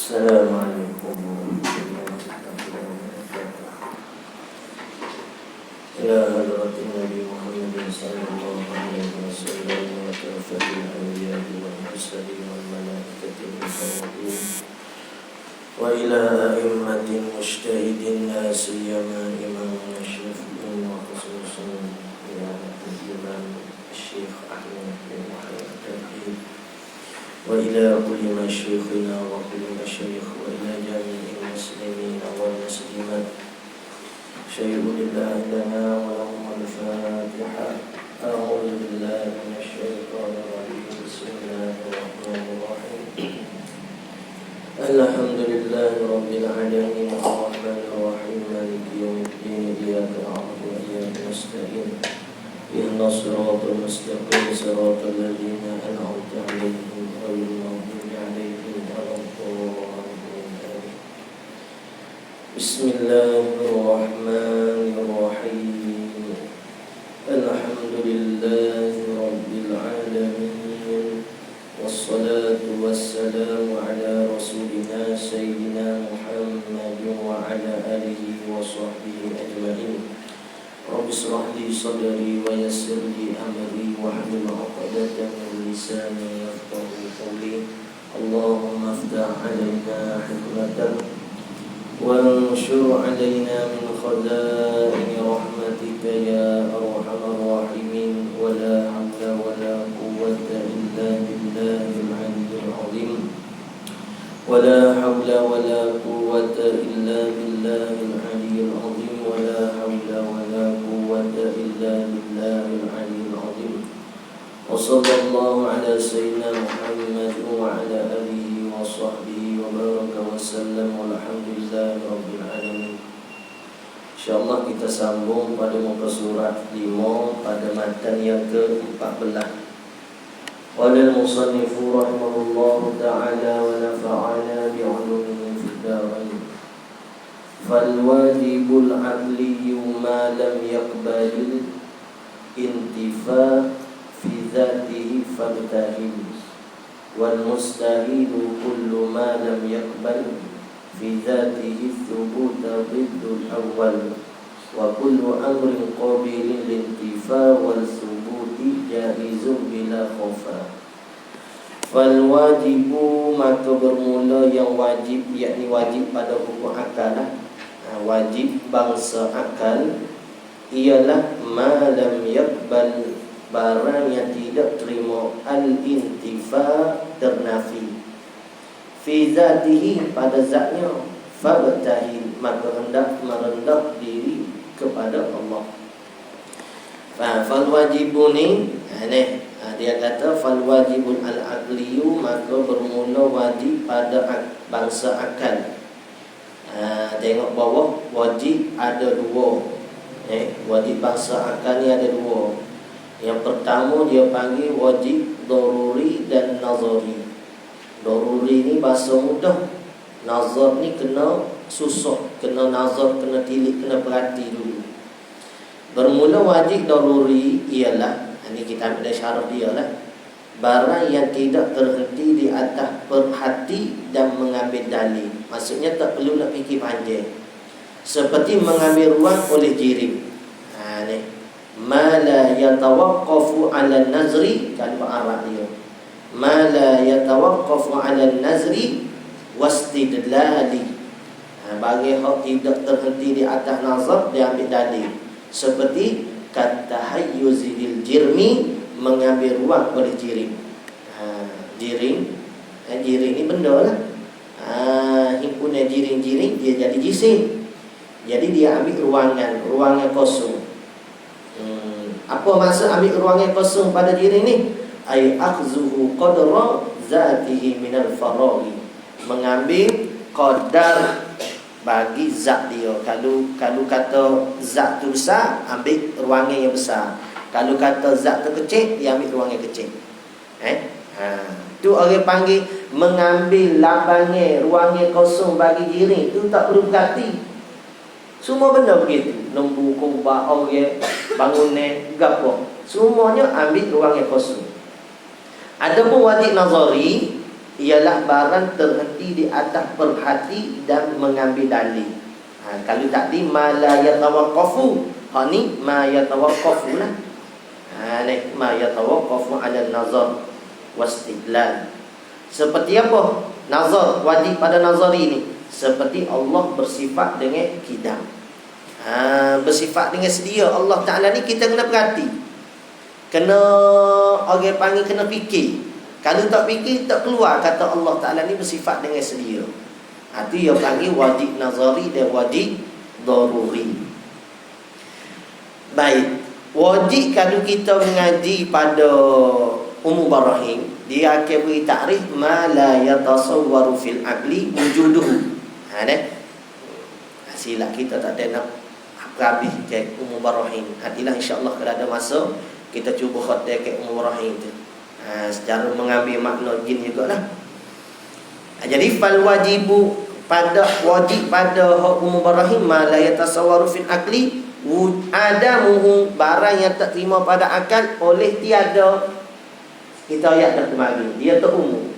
Assalamualaikum warahmatullahi wabarakatuh. Ila hadratin Nabi Muhammad sallallahu alaihi wasallam wa kafatil anbiya'i wal mursalin wal malaikati wal muqarrabin wa ila a'immatin mujtahidin la siyama imam Syafi'i wa khususan ila Imam Syekh Ahmad bin Muhammad wa ila kulli masyayikhina wa kulli masyayikh wa ila jami'il muslimin wal muslimat. Syai'u lillahi lana wa lahum al-Fatiha. A'udzu billahi minasy syaithanir rajim. Bismillahirrahmanirrahim. Alhamdulillahi rabbil alamin arrahmanir rahim maliki yaumiddin iyyaka na'budu wa iyyaka nasta'in. Ihdinas siratal mustaqim siratal ladzina an'amta 'alaihim ghairil maghdubi 'alaihim waladdallin. Bismillahirrahmanirrahim. Alhamdulillahi rabbil alamin. Wassalatu wassalamu ala rasulina sayyidina Muhammadin wa ala alihi wa sahbihi ajma'in. Rabbi shrah li sadri wa yassir li amri wahlul 'uqdatam min lisani yafqahu qawli. Allahumma iftah 'alaina hikmatan wanshur 'alaina min khaza'ini rahmatika ya arhamar rahimin. Wa la hawla wa la quwwata illa billahil 'aliyyil 'azim. Wa la hawla wa la quwwata illa billahil 'aliyyil 'azim. Wa la hawla wa la quwwata illa billahil 'aliyyil 'azim. Wa sallallahu ala sayyidina Muhammad wa ala alihi wa sahbihi wa baraka wa sallam walhamdulillahi rabbil alamin. InsyaAllah kita sambung pada muka surat 5 pada matan yang ke-14. Qala al-musannifu rahimahullahu ta'ala wa nafa'ana bi'ulumihi fid dharain. Fal wajibul 'aqliyyu ma lam yaqbalil intifa fi dzatihi fabtahil. Wal mustahilu kullu ma lam yaqbal fi dzatihi thubuta dhiddul awwal. Wa kullu amrin qabilin lintifa wal thubuti jaizun bila khofa. Fal wajibu, maka bermula yang wajib, yakni wajib pada hukum akal. Wajib bangsa akal ialah ma lam yaqbal, barang yang tidak terima al-intifa, ternafi, fi zatihi, pada zatnya, fabtahil, maka hendak merendah diri kepada Allah. Fal wajibu ni, dia kata fal wajibul al-aqliyu, maka bermula wajib pada bangsa akal. Tengok bawah, wajib ada dua. Wajib bangsa akal ni ada dua. Yang pertama dia panggil wajib daruri dan nazari. Daruri ni bahasa mudah, nazar ni kena susah, kena nazar, kena tilik, kena perhati dulu. Bermula wajib daruri ialah, ini kita ambil syarah dia lah, barang yang tidak terhenti di atas perhati dan mengambil dalil. Maksudnya tak perlu nak fikir panjang. Seperti mengambil ruang oleh jirim. Ni ma la yatawaqqafu 'ala an-nazri, kalau Arab dia. Ma la yatawaqqafu 'ala an-nazri wastidlali. Bagi hak tidak terhenti di atas nazar, dia ambil dalil. Seperti katahayyuzil jirmi, mengambil ruang oleh jirim. Jirim ni benda lah. Himpunan jiring-jiring dia jadi jisim. Jadi dia ambil ruangan kosong. Apa maksud ambil ruangan kosong pada jiring ni? Ay akhzuhu qadra zatihi minal faraghi, mengambil qadar bagi zat dia. Kalau kata zat tu besar, ambil ruangan yang besar. Kalau kata zat tu kecil, dia ambil ruangan kecil. Tu orang panggil mengambil labangan, ruangan kosong bagi jiring. Tu tak perlu berhati. Semua benda begitu. Lembu, kubah, orang, bangunan, gapo, semuanya ambil ruangan kosong. Adapun wajib nazari, ialah barang terhenti di atas perhati dan mengambil dalil. Kalau tadi ma la yatawaqqafu, ni ma yatawaqqafu lah. Ni ma yatawaqqafu ala nazar wastidlal. Seperti apa? Nazar, wajib pada nazar ini. Seperti Allah bersifat dengan kidam. Bersifat dengan sedia. Allah Ta'ala ni kita kena perhati. Kena, orang panggil kena fikir. Kalau tak fikir, tak keluar kata Allah Ta'ala ni bersifat dengan sedia. Itu yang panggil wajib nazari dan wajib daruri. Baik, wajib kalau kita mengaji pada Ummul Barahim, dia akan beri takrif ma la yatasawwaru fil aqli wujuduhu. Silap kita tak ada nak habis ke Ummul Barahim. Hatilah insya-Allah kalau ada masa kita cuba khatam ke Ummul Barahim tu. Secara mengambil makna jin jugalah. Jadi fal wajibu, pada wajib pada Ummul Barahim ma la yatasawwaru fil aqli adamuhu, barang yang tak terima pada akal oleh tiada. Kita ayat dah kemarin, dia tak umum.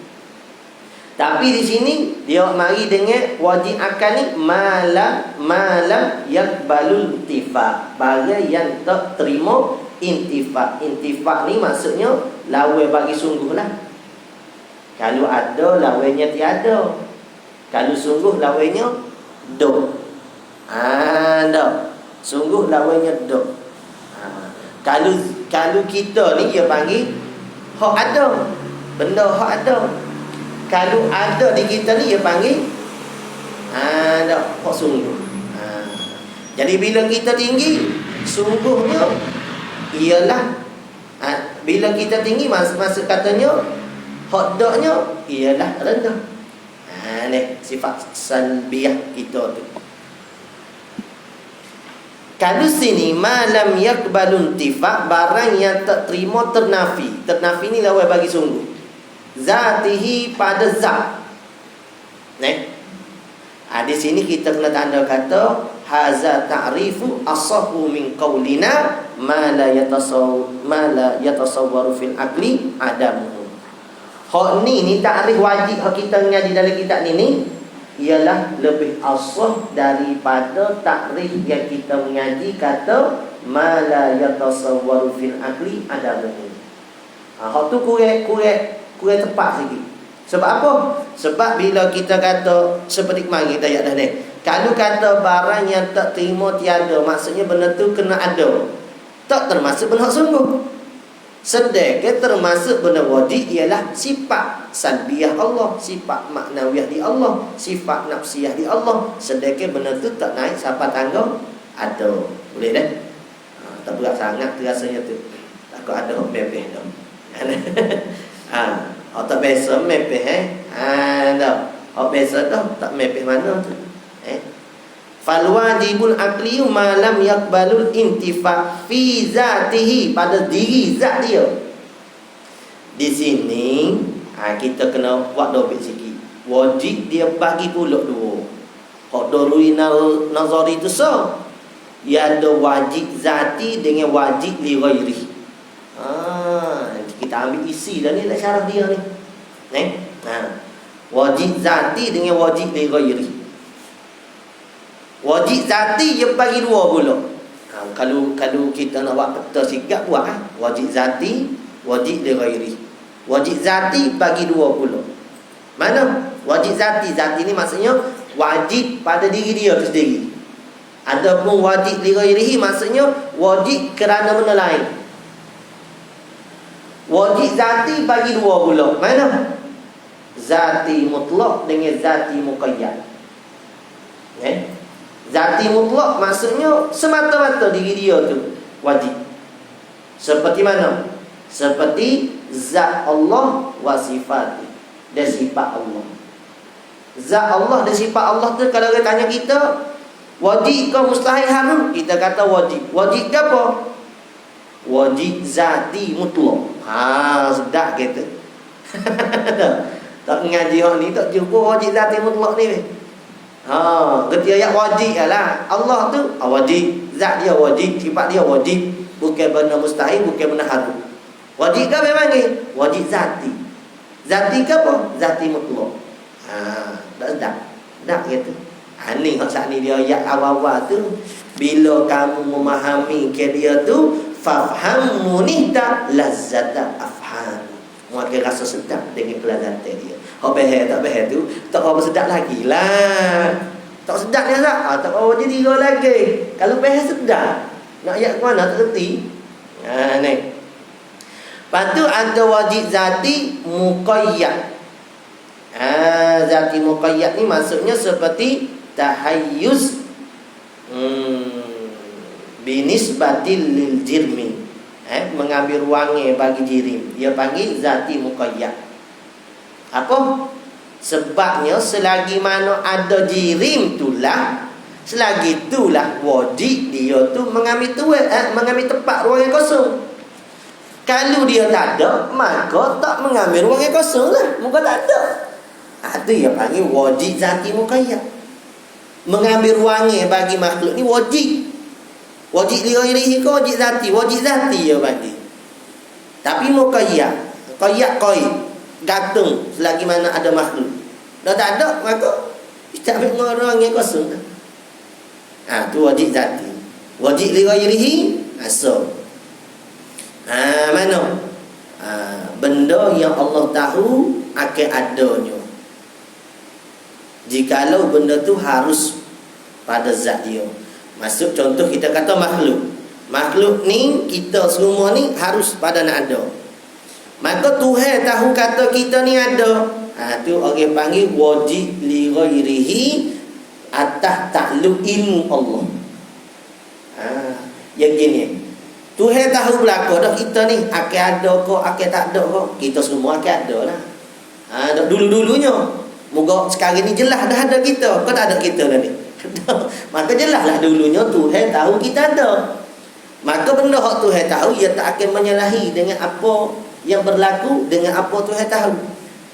Tapi di sini dia mari dengan wajib akal ni malam yakbalul intifak, barang yang tak terima intifak. Intifak ni maksudnya lawan bagi sungguh lah. Kalau ada lawannya tiada. Kalau sungguh lawannya dok. Dah. Sungguh lawannya dok. Kalau kita ni dia panggil hak ada. Benda hak ada. Kalau ada di kita ni dia panggil dah hak sungguh. Jadi bila kita tinggi, sungguhnya ialah bila kita tinggi maksud katanya hak daknya ialah rendah. Ni sifat salbiyah kita tu. Kalau sini malam yakbalun tifak, barang yang tak terima ternafi. Ternafi ni lawan bagi sungguh. Zatihi pada zat. Di sini kita kena tanda kata haza ta'rifu asahu min qaulina ma la yatasawwaru fil aqli adamu. Hak ni takrif wajib hak kita ngaji dalam kitab ni ialah lebih asah daripada takrif yang kita mengaji kata ma la yatasawwaru fil aqli adamu. Hak tu kurang tepat sikit. Sebab apa? Sebab bila kita kata seperti kemarin kita ayat dah ni, kalau kata barang yang tak terima tiada, maksudnya benda tu kena ada. Tak termasuk benda sungguh. Sedangkan termasuk benda wajib ialah sifat salbiyah Allah, sifat maknawiyah di Allah, sifat nafsiyah di Allah. Sedangkan benda tu tak naik siapa tangga ada. Boleh dah? Tak berat sangat rasanya tu. Takut ada hok bebeh dah. Tak biasa mepeh dah. Hok biasa dah tak mepeh mana tu. Fal wajibul aqli ma lam yaqbalul intifa fi zatihi, pada diri zat dia. Di sini kita kena buat dobit sikit. Wajib dia bagi pula dua. Hak daruri nazari tu so. Dia ada wajib zati dengan wajib li ghairi. Kita ambil isi dah ni lah syarah dia ni. Wajib zati dengan wajib li ghairi. Wajib zati dia bagi dua pula. Kalau kita nak buat peta sikap buat wajib zati, wajib li ghairi. Wajib zati bagi dua pula. Mana? Wajib zati. Zati ni maksudnya wajib pada diri dia tu sendiri. Adapun wajib li ghairihi maksudnya wajib kerana benda lain. Wajib zati bagi dua pula. Mana? Zati mutlak dengan zati muqayyad. Zati mutlak maksudnya semata-mata diri dia tu wajib. Seperti mana? Seperti zat Allah wa sifat dan sifat Allah. Zat Allah dan sifat Allah tu kalau dia tanya kita wajib ke mustahil haram, kita kata wajib. Wajib ke apa? Wajib zati mutlak. Sedap kata. Tak ngaji hak ni tak jumpa wajib zati mutlak ni. Ketika ayat wajib lah. Allah tu wajib, zat dia wajib, sifat dia wajib. Bukan benda mustahil, bukan benda haram. Wajib ke memang ni? Wajib zati. Zati ke apa? Zati mutlak. Tak sedap. Tak kata. Ni saat ni dia ayat awal-awal tu, bila kamu memahami ke dia tu, fafham munihta lazzata afham. Maka rasa sedap dengan kelazatan dia. Hak behar tak behar tu tak apa sedap lagi lah. Tak sedap ni tak? Tak apa jadi tiga lagi. Kalau behar sedap. Nak ayat ke mana tak reti. Ni. Lepas tu ada wajib zati muqayyad. Zati muqayyad ni maksudnya seperti tahayyuz binisbatil lil jirmi, mengambil wangi bagi jirim. Dia panggil zati muqayyad. Apa? Sebabnya selagi mana ada jirim itulah, selagi itulah wajib dia tu mengambil mengambil tempat ruang yang kosong. Kalau dia tak ada, maka tak mengambil ruang yang kosong lah. Muka tak ada. Itu yang panggil wajib zati muqayyad. Mengambil ruangnya bagi makhluk ni wajib. Wajib lillahi ke wajib zati? Wajib zati dia panggil. Tapi muqayyad, qayyad gantung selagi mana ada makhluk. Dah tak ada, maka tak ambil ruang yang kosong. Tu wajib zati. Wajib lillahi asal. Mana? Benda yang Allah tahu akan adanya. Jikalau benda tu harus pada zat dia. Maksud contoh kita kata makhluk. Makhluk ni kita semua ni harus pada nak ada. Maka Tuhan tahu kata kita ni ada. Tu orang panggil wajib li ghairihi atas takluk ilmu Allah. Yang gini. Tuhan tahu belaka dah kita ni akan ada ke akan tak ada ke. Kita semua akan ada lah. Dulu-dulunya. Moga sekarang ni jelas dah ada kita. Kau tak ada kita dah ni. Maka jelaslah dulunya Tuhan tahu kita ada. Maka benda hak Tuhan tahu, ia tak akan menyalahi dengan apa yang berlaku dengan apa Tuhan tahu.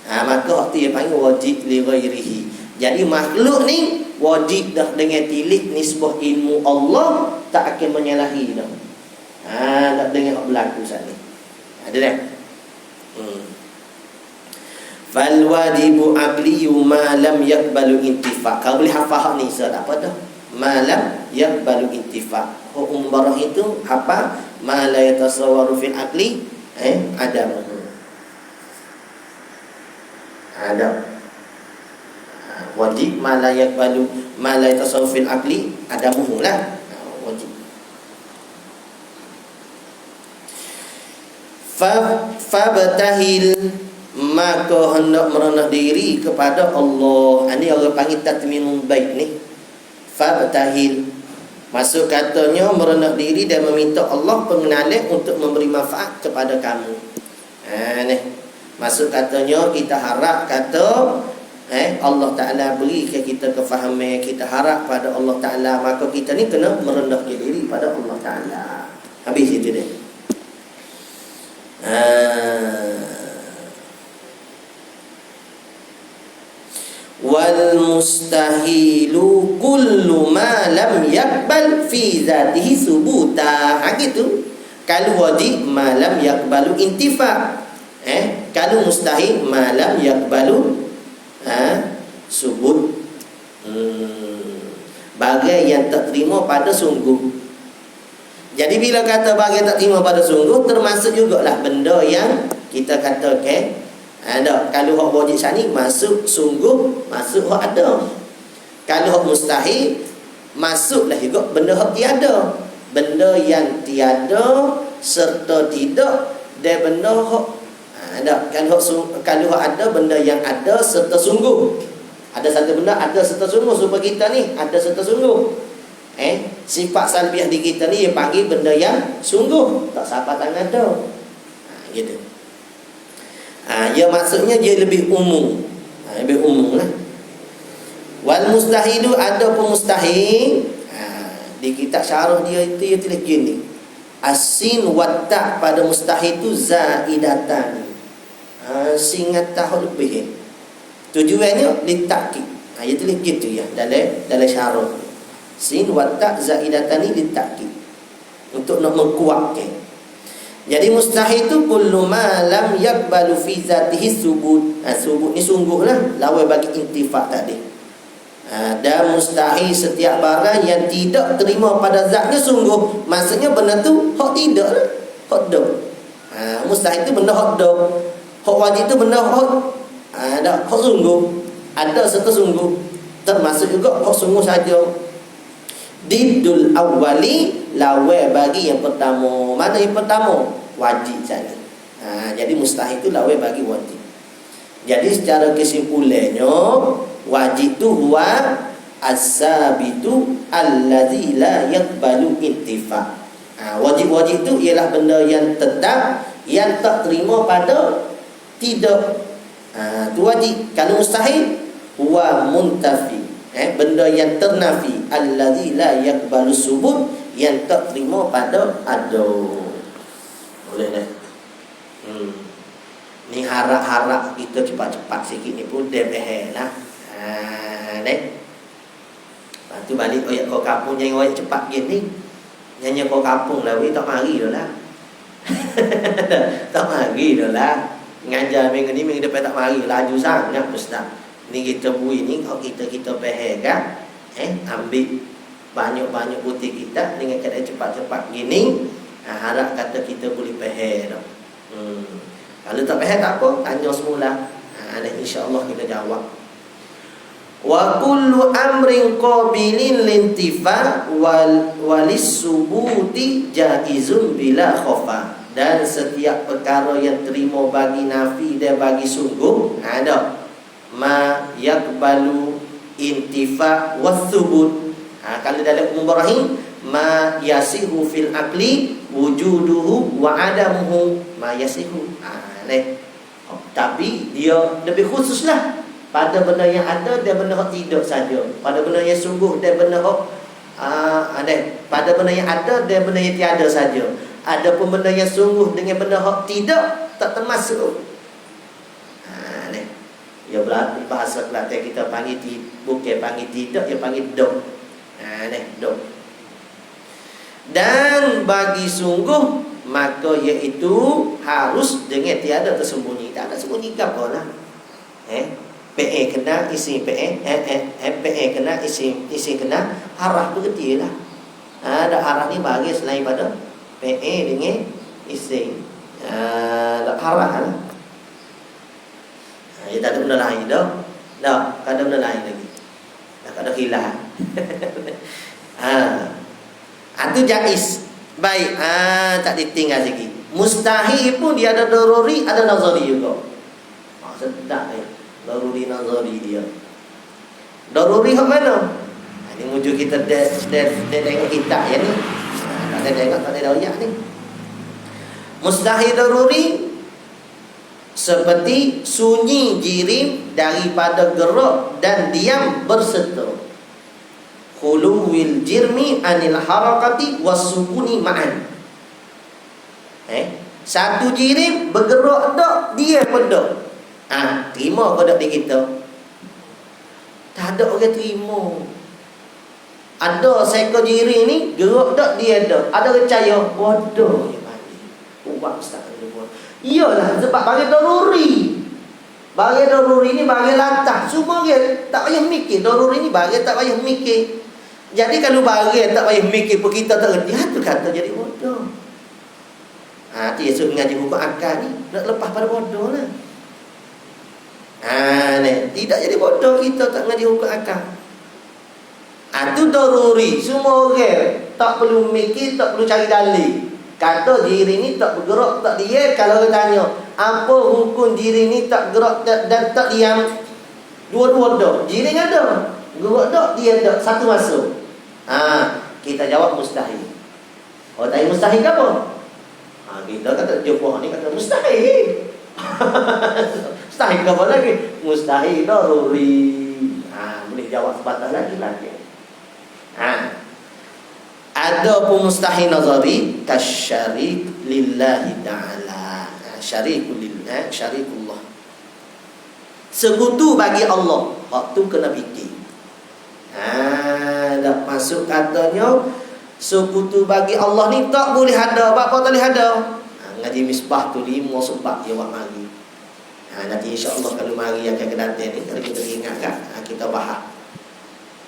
Maka hak tu dia panggil wajib li ghairihi. Jadi makhluk ni wajib dah dengan tilik nisbah ilmu Allah, tak akan menyalahi dah. Tak dengan hak berlaku saat ni. Ada dah. Fal wajibu aqliyu ma lam yaqbalu intifa. Kau boleh hafal ni Ustaz, apa dah? Ma lam yaqbalu intifa. Hukum barah itu apa? Ma la yatasawwaru fil aqli ada. Wajib ma la yaqbalu ma la yatasawwaru fil aqli ada muhlah. Wajib. Fabtahil, maka hendak merendah diri kepada Allah. Ini orang panggil tatmimul bait ni. Fabtahil, maksud katanya merendah diri dan meminta Allah pengenalan untuk memberi manfaat kepada kamu. Ni maksud katanya kita harap kata Allah Ta'ala beri ke kita kefahaman, kita harap pada Allah Ta'ala, maka kita ni kena merendahkan diri pada Allah Ta'ala. Habis itu dia. Wal mustahilu kullu ma lam yaqbal fi zatihi subuta. Gitu. Kalau wajib ma lam yaqbalu intifa. Kalau mustahil ma lam yaqbalu subut. Bagai yang tak terima pada sungguh. Jadi bila kata bagai tak terima pada sungguh, termasuk jugalah benda yang kita kata ada. Kalau hak wajib sani masuk sungguh, masuk hak ada. Kalau hak mustahil, masuklah juga benda hak tiada. Benda yang tiada serta tidak, dan benda hak ada. Kalau hak ada, benda yang ada serta sungguh. Ada satu benda ada serta sungguh. Supaya kita ni ada serta sungguh. Sifat salbiah di kita ni dia panggil benda yang sungguh, tak siapa tangan ada. Gitu. Ya maksudnya dia lebih umum. Lebih umum lah. Wal mustahilu, ada pun mustahil. Di kitab syarah dia itu dia tulis gini. Asin wa ta pada mustahil itu zaidatan. Singat tahu lebih. Tujuannya litakid. Dia tulis gitu ya dalam syarah. Sin wa ta zaidatani litakid, untuk nak mengkuatkan. Jadi mustahil itu kullu ma lam yaqbalu fi zatihi subut. Subut ni sungguhlah lawan bagi intifak tadi. Dan mustahil setiap barang yang tidak terima pada zatnya sungguh. Maksudnya benda tu hak tidak lah. Hak dak. Mustahil itu benda hak dak. Hak wajib itu benda hak ada hak sungguh. Ada serta sungguh. Termasuk juga hak sungguh saja. Didul awwali lawan bagi yang pertama. Mana yang pertama? Wajib saja. Jadi mustahil itu lawan bagi wajib. Jadi secara kesimpulannya wajib itu huwa as-sabitu allazi la yaqbalu intifa. Wajib-wajib itu ialah benda yang tetap, yang tak terima pada tidak. Itu wajib. Kalau mustahil huwa muntafi. Benda yang ternafi, allazi la yaqbalu subut, yang tak terima pada ada. Boleh tak? Ni harap-harap kita cepat-cepat sikit ni pun dah behel lah. Lepas tu balik oyak kau kampung yang oyak cepat gini. Nyanyi kau kampung lah, tak mari dah lah. Tak mari dah lah. Ngajar minggu ni, minggu depan tak mari. Laju sangat ustaz. Ni kita bui ni, kalau kita behel kan, ambil banyak-banyak putih kita dengan keadaan cepat-cepat gini, harap kata kita boleh behel dah. Kalau tak faham tak apa, tanya semula. InsyaAllah kita jawab. Wa kullu amrin qabilin lintifa walis subuti jaizun bila khofa. Dan setiap perkara yang terima bagi nafi dan bagi sungguh ada ma yakbalu intifa wathubut. Kalau dalam umum Ibrahim, ma yasihu fil aqli wujuduhu wa adamuhu ma yasihu. Tapi dia lebih khususlah pada benda yang ada dan benda yang tidak saja. Pada benda yang sungguh dan benda yang pada benda yang ada dan benda yang tiada saja. Adapun benda yang sungguh dengan benda yang tidak tak termasuk. Ya berarti bahasa Kelantan kita panggil bukan panggil tidak, dia panggil dok. Dok. Dan bagi sungguh maka iaitu harus dengan tiada tersembunyi. Tak ada sembunyi apa lah. PE kena isi PE, PE kena isi kena, harah berarti lah. Ada harah ni bagi selain pada PE dengan isi. Harah lah. Ya tak ada benda lain dah. Tak ada benda lain lagi. Tak ada khilaf. Itu jaiz. Baik, tak ditinggal sikit. Mustahil pun dia ada daruri, ada nazari juga. Sedap daruri nazari dia. Daruri hak mana? Ini muncul kita tengok kitab ya ni. Tak ada tengok, tak ada ayat ni. Mustahil daruri seperti sunyi jirim daripada gerak dan diam berserta. Khuluwil jirmi anil harakati wasukuni ma'an. Satu jirim bergerak tak, dia pun tak. Terima ke tak di kita? Tak ada orang terima. Ada seekor jirim ni gerak tak, dia tak. Ada percaya bodoh je balik. Buat ustaz dia buat. Iyalah sebab bagi daruri. Bagi daruri ni bagi latah. Semua dia tak payah mikir. Daruri ni bagi tak payah mikir. Jadi kalau bagi tak payah mikir pun kita tak kerti, tu kata jadi bodoh. Dia suruh mengaji hukum akal ni nak lepas pada bodoh lah. Tidak jadi bodoh kita tak mengaji hukum akal. Itu daruri. Semua orang tak perlu mikir, tak perlu cari dalil. Kata diri ni tak bergerak, tak diam. Kalau orang tanya apa hukum diri ni tak gerak dan tak diam, dua-dua dah. Diri ada, gerak tak, dia tak, satu masuk. Kita jawab mustahil. Oh, tadi mustahil ke apa? Kita kata jumpa ni kata mustahil. Mustahil ke apa lagi? Mustahil daruri. Boleh jawab sebatas lagi. Ada pun mustahil nazari kasyarik lillahi ta'ala. Syarikul lillah, syarikullah. Sekutu bagi Allah. Waktu kena fikir. Dah masuk katanya sekutu bagi Allah ni tak boleh ada. Apa tak boleh ada? ngaji misbah tu 5 sebab dia buat mari. Nanti insya-Allah kalau mari yang akan datang ni kalau kita ingatkan kita bahas.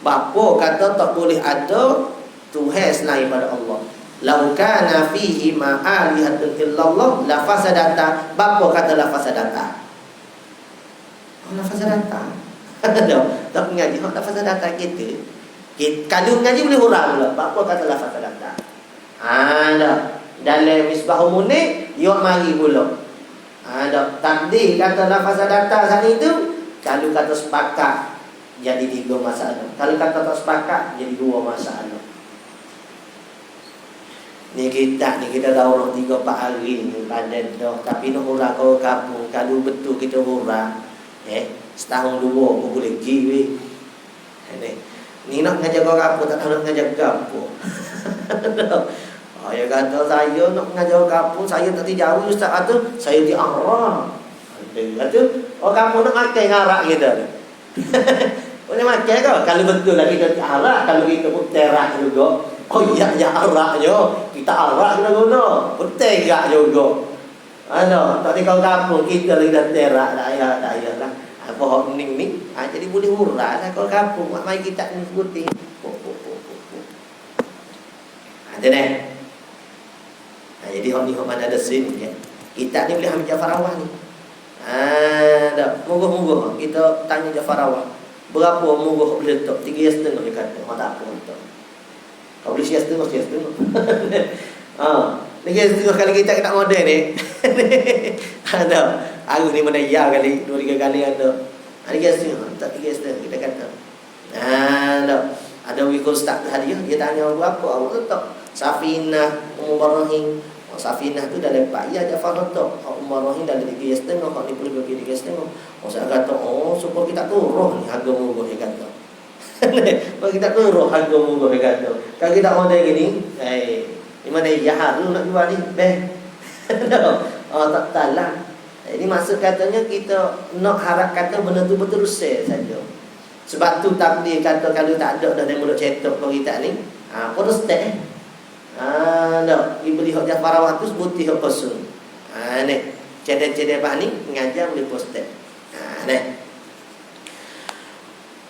Bapa kata tak boleh ada Tuhan selain pada Allah. Lau kana fihi ma alihatun illallah la fasadata. Bapa kata la fasadata. La fasadata. Tak ngaji hak la fasadata kita. Kalau ngaji boleh hurang pula. Bapa kata la fasadata. Dah. Dalam misbah umune yo mari pula. Dah. Takdir kata la fasadata sana itu kalau kata sepakat jadi 3 masalah. Kalau kata tak sepakat jadi 2 masalah. Ni kita dah orang 3-4 hari ni padan dah. Tapi nak hurang kau kampung. Kalau betul kita hurang setahun 2 pun boleh pergi. Ni nak ngajar kau kampung tak tahu nak ngajar kampung. Dia kata saya nak ngajar kampung, saya tak jauh ustaz kata saya di Arab. Dia kata kamu nak makan ngarak kita. Boleh makan ke? Kalau betul lah kita di Arab, kalau kita pun terak juga. Oh iya araknya. Kita arak kena guna. Betul gak juga. Tak di kau kampung kita lagi dah terak dah lah. Apa hak ning. Jadi boleh hurang lah kau kampung. Mai kita ni sebutin. Ada dah. Jadi hak ni hak mana ada sin ya. Kita ni boleh ambil Jafar Awal ni. Dah. Moga-moga kita tanya Jafar Awal. Berapa moga hak boleh letak? 3,5 dia kata. Tak apa letak. Kau boleh share setengah. 3,5 kali kita tak model ni. Ada. Aku ni mana ya kali 2-3 kali ada. 3,5 tak 3,5 kita kata. Ada wikul start hadiah dia tanya berapa awak letak. Safinah Umar-Rahim. Safinah tu dah lepak ya Jafar letak. Umar-Rahim dah 3,5 kau ni perlu bagi 3,5. Saya kata supaya kita turun ni harga murah dia kata. Kalau kita turun harga murah dia kata. Kalau kita model gini, di mana ya haru nak jual ni? Tak talah. Ini maksud katanya kita nak harap kata benda tu betul sel saja. Sebab tu takdir kata kalau tak ada dah dari mulut cetok kau kita ni, protest dah diberi hak Jafar Awal tu sebuti hak kosong. Ni cedek-cedek bah ni mengajar boleh protest.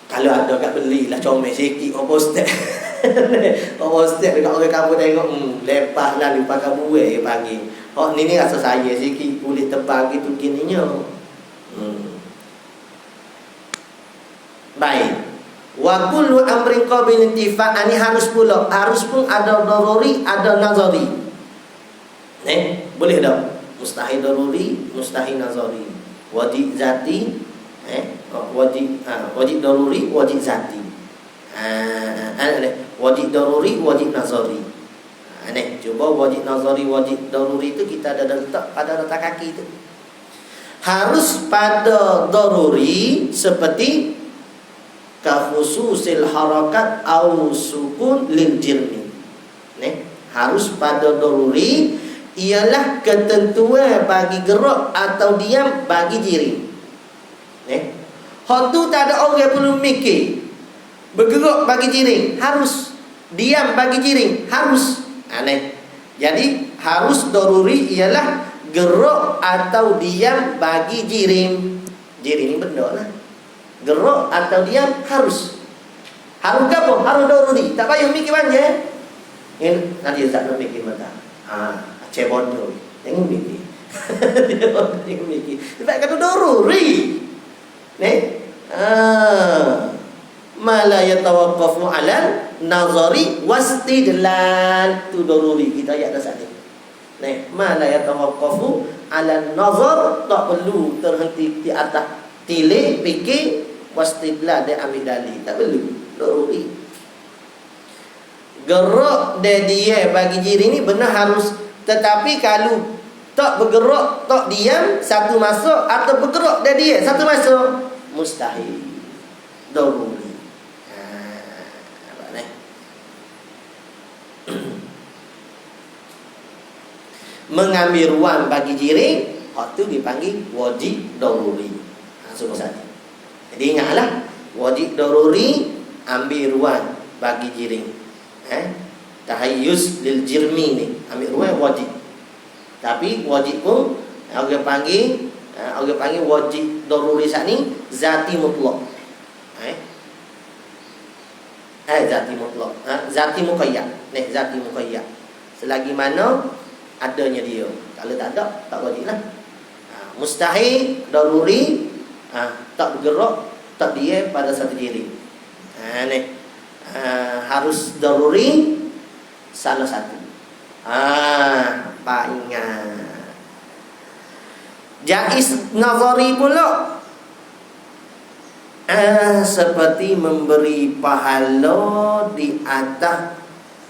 Kalau ada kat belilah comel sikit protest. Protest dekat orang kampung tengok lepas lah lupa kamu pagi. Oh ni rasa saya sikit boleh tebal gitu gininya. Baik. Wa kullu amrin qabil intifa' ani harus pun ada daruri, ada nazari. Boleh tak? Mustahil daruri, mustahil nazari. Wajib zati, wajib daruri, wajib zati. Wajib daruri, wajib nazari. Cuba wajib nazari, wajib daruri itu kita ada letak pada letak kaki itu. Harus pada daruri seperti khususil harakat au sukun lil jirmi. Harus pada daruri ialah ketentuan bagi gerak atau diam bagi jiring. Hak tu tak ada orang yang perlu mikir. Bergerak bagi jiring harus, diam bagi jiring harus. Jadi harus daruri ialah gerak atau diam bagi jiring. Jiring ni benda lah. Gerak atau diam harus. Harus apa? Harus daruri. Tak payah mikir banyak. Nanti tak nak mikir mata. Aceh bodoh. Jangan mikir. Jangan mikir. Sebab kata daruri. Mala yatawaqqafu 'ala nazari wastidlal. Tu daruri kita ayat dah sini. Mala yatawaqqafu 'ala nazar, tak perlu terhenti di atas tilik fikir wastidlal dia ambil dalil, tak perlu daruri. Gerak dia bagi diri ni benar harus, tetapi kalau tak bergerak, tak diam satu masuk atau bergerak dia satu masuk mustahil daruri. Mengambil ruang bagi jiring, hak tu dipanggil wajib daruri. Semua satu. Jadi ingatlah, wajib daruri ambil ruang bagi jiring. Tahayyuz lil jirmi ni ambil ruang wajib. Tapi wajib pun orang panggil wajib daruri ni zati mutlak. Zati mutlak. Zati muqayyad. Zati muqayyad. Selagi mana adanya dia. Kalau tak ada, tak wajib lah. Mustahil, daruri, tak bergerak, tak dia pada satu diri. Harus daruri salah satu. Pak ingat. Jaiz nazari pula. Seperti memberi pahala di atas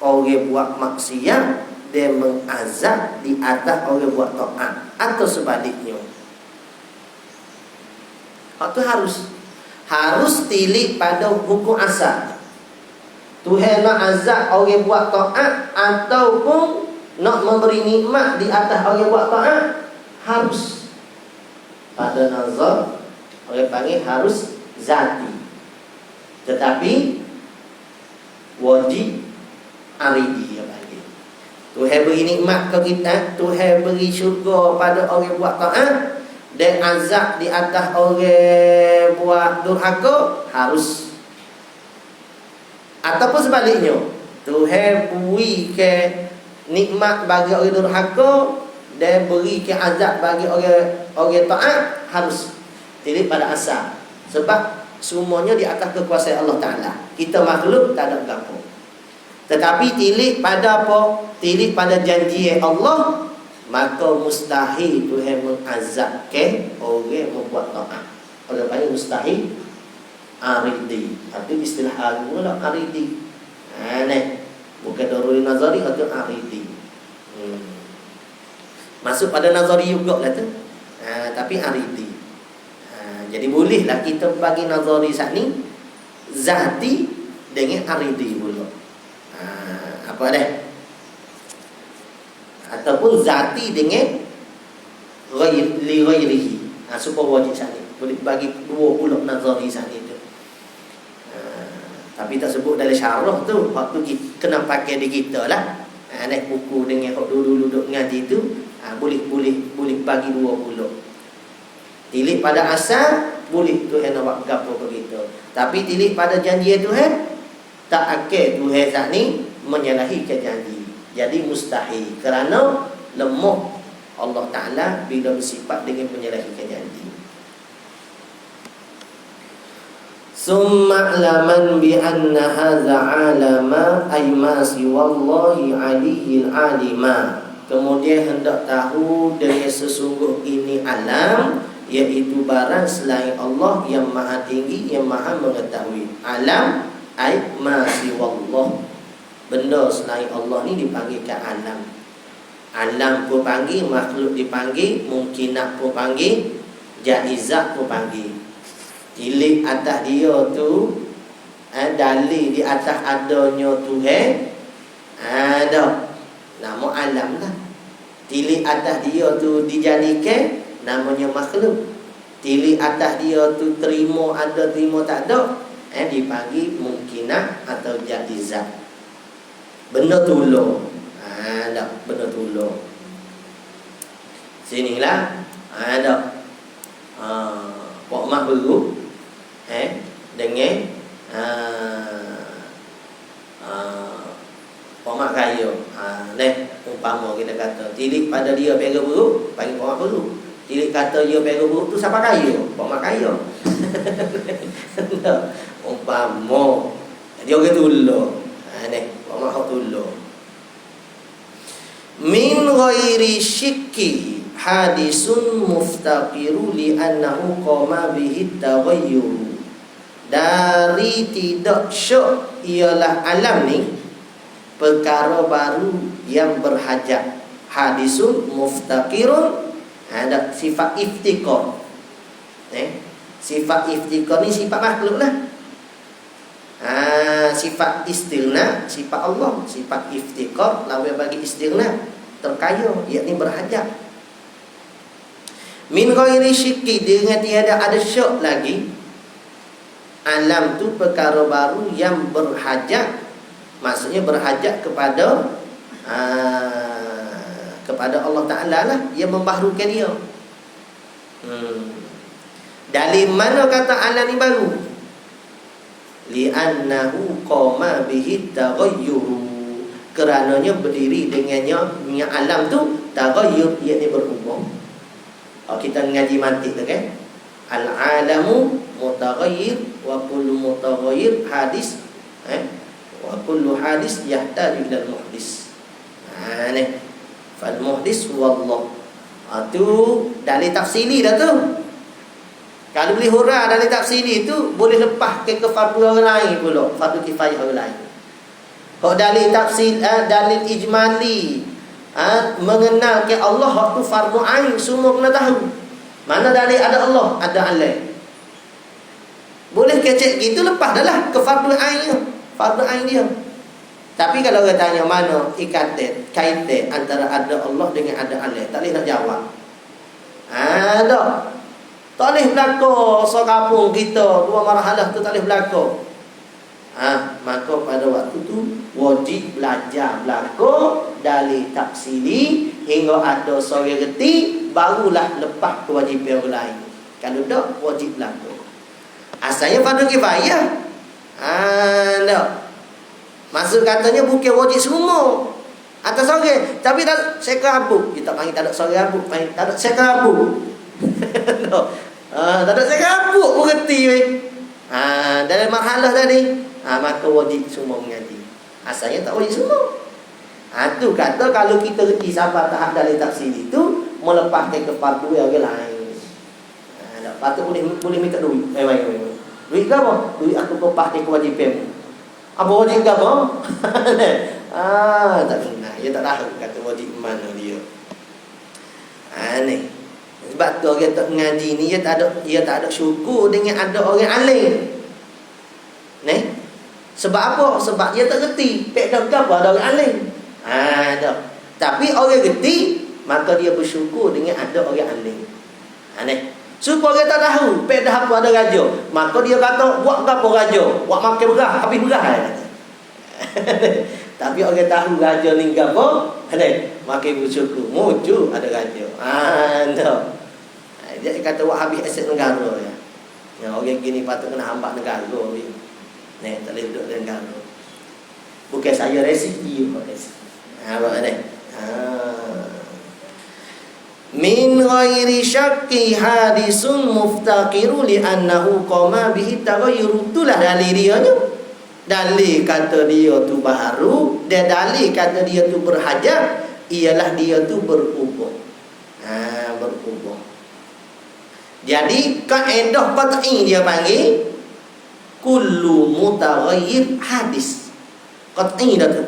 orang buat maksiat dan mengazab di atas orang buat taat, atau sebaliknya. Itu harus tilik pada hukum asal. Tuhan nak azab orang buat taat ataupun nak memberi nikmat di atas orang buat taat, harus pada nazar orang panggil harus zati, tetapi wajib aridi yang panggil. Tuhan beri nikmat ke kita, Tuhan beri syurga pada orang buat taat, dan azab di atas orang buat durhaka, harus. Ataupun sebaliknya, Tuhan beri ke nikmat bagi orang durhaka dan beri ke azab bagi orang taat, harus tilik pada asal. Sebab semuanya di atas kekuasaan Allah Ta'ala. Kita makhluk tak ada apa. Tetapi tilik pada apa? Tilik pada janji Allah, maka mustahil Tuhan mengazabkan orang membuat taat. Orang panggil mustahil aridi. Itu istilah agama lah, aridi. Bukan daruri nazari atau aridi. Masuk pada nazari juga lah tu. Tapi aridi. Jadi bolehlah kita bagi nazari saat ni zati dengan aridi pula. Apa dah? Ataupun zati dengan ghairihi. Supaya wajib saat ni. Boleh bagi dua pula nazari saat ni tu. Tapi tak sebut dalam syarah tu, waktu kita kena pakai di kita lah. Naik buku dengan hak dulu duduk ngaji tu, boleh bagi dua pula. Tilik pada asal, boleh Tuhan nak buat gapo begitu. Tapi tilik pada janji Tuhan, tak akan Tuhan saat ni menyalahi ke janji. Jadi mustahil, kerana lemah Allah Ta'ala bila bersifat dengan menyalahi ke janji. Summa laman bi anna hadza alama ay ma siwallahi aliyil alima. Kemudian hendak tahu dengan sesungguh ini alam, iaitu barang selain Allah yang maha tinggi, yang maha mengetahui. Alam ay ma siwallah. Benda selain Allah ni dipanggilkan alam. Alam pun panggil, makhluk dipanggil, mungkinat pun panggil, jaizat pun panggil. Tilik atas dia tu dalil di atas adanya Tuhan, ada nama alam lah. Tilik atas dia tu dijadikan, namanya makhluk. Tilik atas dia tu terima ada, terima tak ada, dipanggil mungkinat atau jaizat. Benda tolong. Ada benda tolong. Sinilah ada Pak Mak Beru dengan Pak Mak Kaya. Umpama kita kata tilik pada dia pera buruk, panggil Pak Mak Beru. Tilik kata dia pera buruk tu siapa kaya? Pak Mak Kaya. Umpama dia orang tolong. Pak Mak tolong. Min ghairi syikki hadisun muftaqiru li annahu qama bihi taghayyur. Dari tidak syak ialah alam ni perkara baru yang berhajat. Hadisun muftaqirun, ada sifat iftikar. Sifat iftikar ni sifat makhluk lah. Sifat istirna, sifat Allah. Sifat iftikar lawan bagi istirna, terkaya, yakni berhajat. Min ghairi syikki, dengan tiada ada syak lagi. Alam tu perkara baru yang berhajat, maksudnya berhajat kepada kepada Allah Ta'ala lah, ia membaharukan dia. Dari mana kata ala ni baru? Li'annahu qama bihi taghayyuru, kerananya berdiri dengannya alam tu taghayyur, ianya berubah. Kita ngaji mantik tu kan, al-alamu mutaghayyir wa kullu mutaghayyir hadis, wa kullu hadis yahtaju ila al-muhdis. Ni fal muhdis wallah. Tu dalil tafsili dah tu. Kalau boleh hurah dalil tafsili tu, boleh lepas ke fardu orang lain pula, fardu kifayah orang lain. Kalau dalil tafsil, dalil ijmali, mengenal ke Allah waktu fardu ain, semua kena tahu. Mana dalil ada Allah, ada Allah. Boleh kecek gitu, lepas dah lah ke fardu ain dia, fardu ain dia. Tapi kalau orang tanya mana kaitan antara ada Allah dengan ada Allah, tak boleh nak jawab. Tak. Tak boleh berlaku sekampung kita, dua marhalah tu tak boleh berlaku. Maka pada waktu tu wajib belajar berlaku dari tafsili hingga ada seorang reti, barulah lepas kewajipan orang lain. Kalau tak, wajib berlaku. Asalnya fardu kifayah. Tak. Maksud katanya bukan wajib semua atas seorang. Tapi tak sekerabu. Kita panggil tak ada sekerabu, panggil tak ada sekerabu. Tak ada sekerabu pun reti weh. Dalam marhalah tadi, maka wajib semua mengaji. Asalnya tak wajib semua. Tu kata kalau kita reti sampai tahap dari tafsir itu, melepaskan ke fardu orang lain. Patut boleh minta duit. Duit ke apa? Duit aku lepaskan kewajipan. Apa wajib ke apa? Tak kena. Dia tak tahu kata wajib mana dia. Ni. Sebab tu orang tak mengaji ni, dia tak ada syukur dengan ada orang alim. Ni. Sebab apa? Sebab dia tak reti. Pek dah apa ada orang alim. Tak. Tapi orang reti, maka dia bersyukur dengan ada orang alim. Ni. Supaya orang tak tahu pek dah apa ada raja, maka dia kata buat apa raja, buat makan beras habis beras. Tapi orang tahu raja ni gapo, makin bersyukur muncul ada raja. Tak. Dia kata buat habis aset negara ya. Orang gini patut kena hamba negara ni. Tak boleh duduk dengan negara. Bukan saya residi kok residi. Apa ni? Min ghairi syakki hadisun muftaqiru li'annahu qama bihi taghayyur. Itulah dalil dia tu. Dalil kata dia tu baharu, dan dalil kata dia tu berhajat, ialah dia tu berubah. Berubah. Jadi kaedah qat'i dia panggil kullu mutaghayyir hadis. Qat'i dah tu.